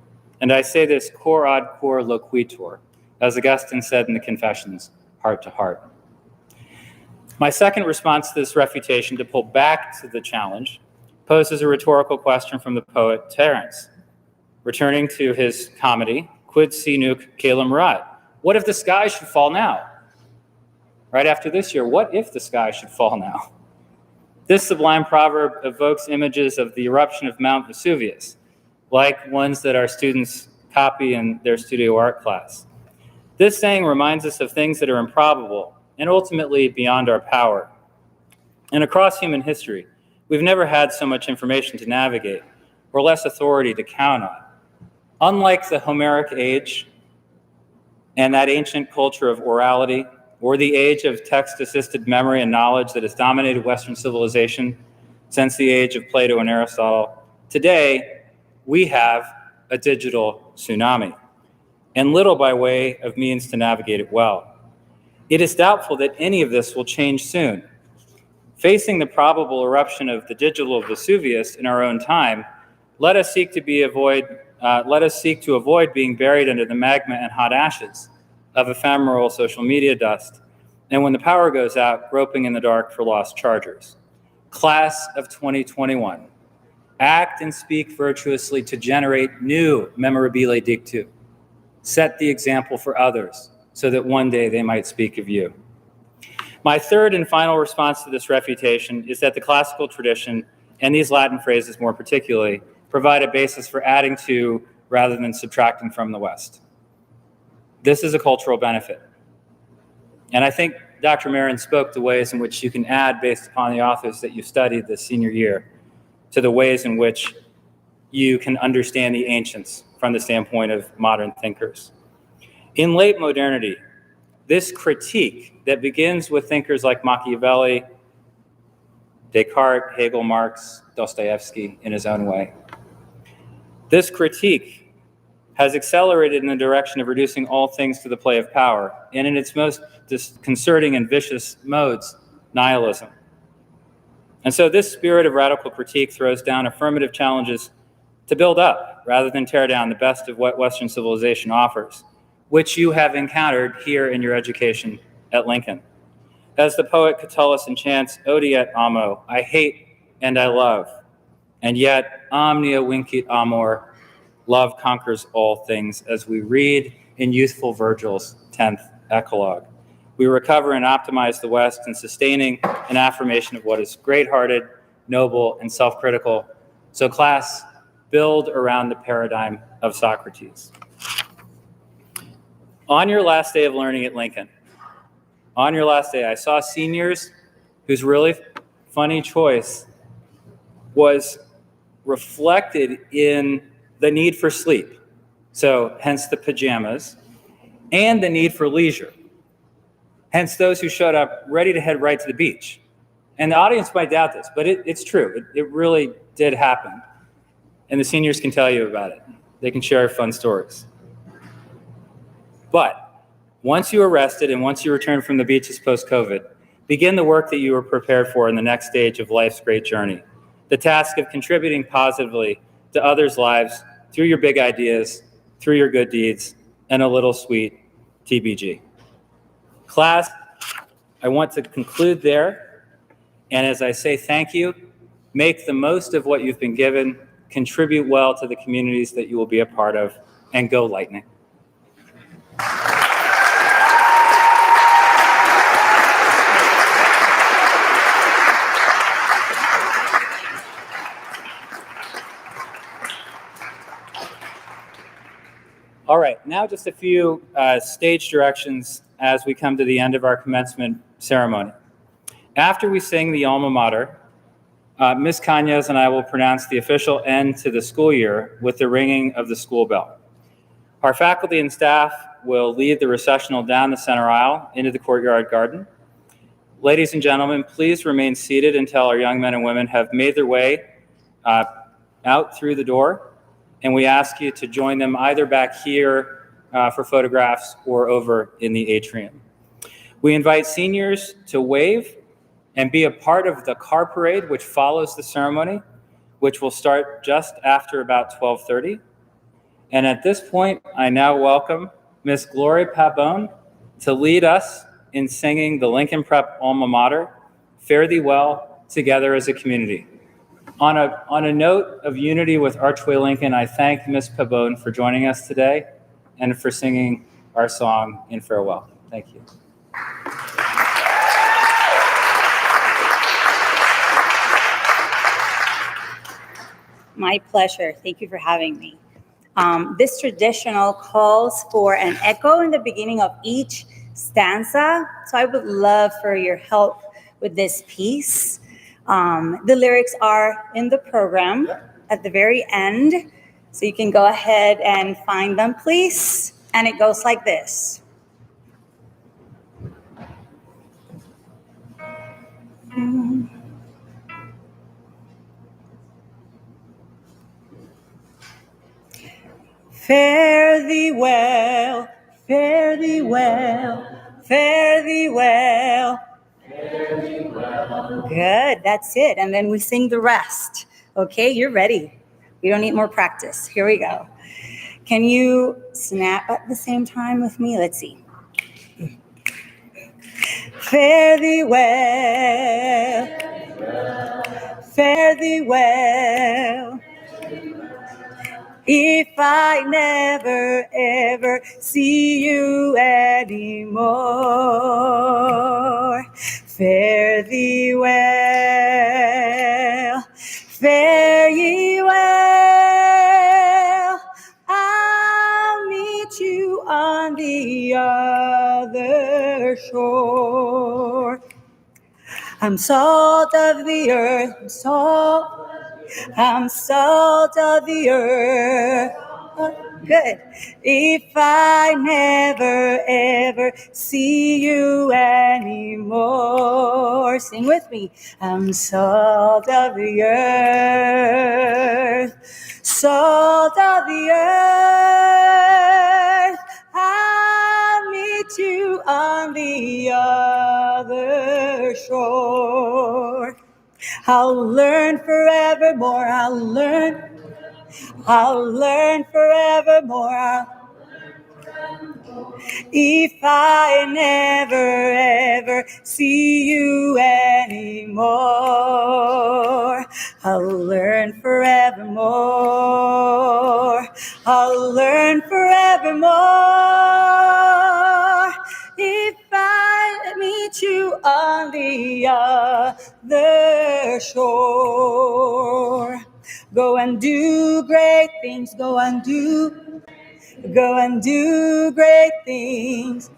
And I say this cor ad cor loquitur, as Augustine said in the Confessions, heart to heart. My second response to this refutation, to pull back to the challenge, poses a rhetorical question from the poet Terence, returning to his comedy, Quid si nunc caelum erat? What if the sky should fall now? Right after this year, what if the sky should fall now? This sublime proverb evokes images of the eruption of Mount Vesuvius, like ones that our students copy in their studio art class. This saying reminds us of things that are improbable and ultimately beyond our power. And across human history, we've never had so much information to navigate or less authority to count on. Unlike the Homeric age and that ancient culture of orality, or the age of text-assisted memory and knowledge that has dominated Western civilization since the age of Plato and Aristotle, today we have a digital tsunami, and little by way of means to navigate it well. It is doubtful that any of this will change soon. Facing the probable eruption of the digital Vesuvius in our own time, let us seek to avoid being buried under the magma and hot ashes of ephemeral social media dust, and when the power goes out, groping in the dark for lost chargers. Class of 2021, act and speak virtuously to generate new memorabilia dictu. Set the example for others so that one day they might speak of you. My third and final response to this refutation is that the classical tradition, and these Latin phrases more particularly, provide a basis for adding to rather than subtracting from the West. This is a cultural benefit. And I think Dr. Marin spoke to ways in which you can add based upon the authors that you studied this senior year to the ways in which you can understand the ancients from the standpoint of modern thinkers. In late modernity, this critique that begins with thinkers like Machiavelli, Descartes, Hegel, Marx, Dostoevsky in his own way, this critique has accelerated in the direction of reducing all things to the play of power, and in its most disconcerting and vicious modes, nihilism. And so this spirit of radical critique throws down affirmative challenges to build up rather than tear down the best of what Western civilization offers, which you have encountered here in your education at Lincoln. As the poet Catullus enchants, Odi et amo, I hate and I love, and yet omnia vincit amor, love conquers all things, as we read in youthful Virgil's 10th Eclogue. We recover and optimize the West in sustaining an affirmation of what is great-hearted, noble, and self-critical. So class, build around the paradigm of Socrates. On your last day of learning at Lincoln, on your last day, I saw seniors whose really funny choice was reflected in the need for sleep, so hence the pajamas, and the need for leisure, hence those who showed up ready to head right to the beach. And the audience might doubt this, but it's true. It really did happen. And the seniors can tell you about it. They can share fun stories. But once you are rested and once you return from the beaches post-COVID, begin the work that you were prepared for in the next stage of life's great journey, the task of contributing positively to others' lives through your big ideas, through your good deeds, and a little sweet TBG. Class, I want to conclude there. And as I say thank you, make the most of what you've been given, contribute well to the communities that you will be a part of, and go Lightning. All right, now just a few stage directions as we come to the end of our commencement ceremony. After we sing the alma mater, Ms. Cañas and I will pronounce the official end to the school year with the ringing of the school bell. Our faculty and staff will lead the recessional down the center aisle into the courtyard garden. Ladies and gentlemen, please remain seated until our young men and women have made their way out through the door. And we ask you to join them either back here for photographs or over in the atrium. We invite seniors to wave and be a part of the car parade, which follows the ceremony, which will start just after about 12:30. And at this point, I now welcome Miss Gloria Pabon to lead us in singing the Lincoln Prep alma mater, Fare Thee Well, together as a community. On a note of unity with Archway Lincoln, I thank Ms. Pabon for joining us today and for singing our song in farewell. Thank you. My pleasure. Thank you for having me. This traditional calls for an echo in the beginning of each stanza, so I would love for your help with this piece. The lyrics are in the program at the very end, so you can go ahead and find them, please. And it goes like this. Fare thee well, fare thee well, fare thee well. Good, that's it. And then we sing the rest. Okay, you're ready. We don't need more practice. Here we go. Can you snap at the same time with me? Let's see. Fare thee well, fare thee well. If I never ever see you anymore, fare thee well, fare ye well. I'll meet you on the other shore. I'm salt of the earth, I'm salt of the earth. Good. If I never ever see you anymore, sing with me. I'm salt of the earth, salt of the earth. I'll meet you on the other shore. I'll learn forevermore. I'll learn forevermore. If I never ever see you anymore, I'll learn forevermore. I'll learn forevermore. If I meet you on the other shore, go and do great things, go and do great things.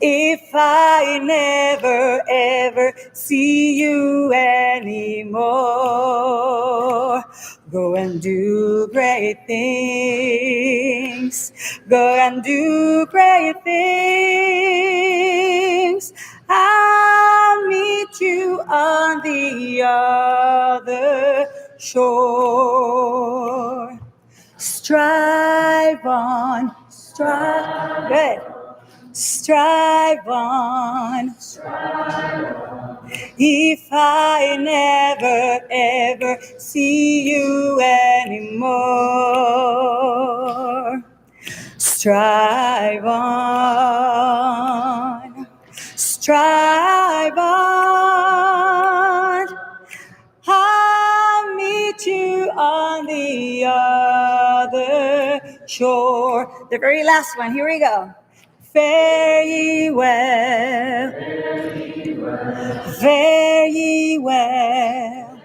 If I never ever see you anymore, go and do great things. Go and do great things. I'll meet you on the other shore. Strive on, strive, good. Strive on. If I never ever see you anymore, strive on. Strive on. I'll meet you on the other shore. The very last one, here we go. Fare ye well, fare ye well.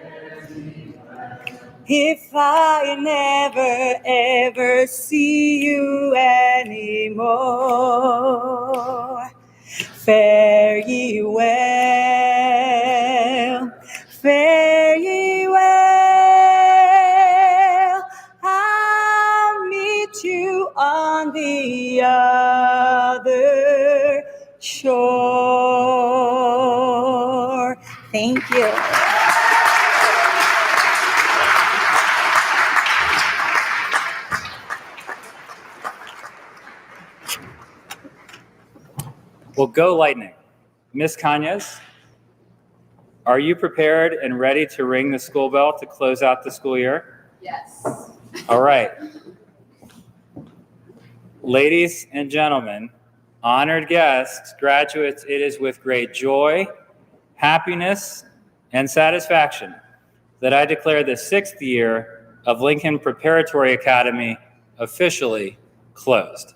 If I never ever see you anymore, fare ye well, fare ye well. I'll meet you on the other shore. Thank you. Well, go Lightning. Miss Cañas, are you prepared and ready to ring the school bell to close out the school year? Yes. All right. Ladies and gentlemen, honored guests, graduates, it is with great joy, happiness, and satisfaction that I declare the 6th year of Lincoln Preparatory Academy officially closed.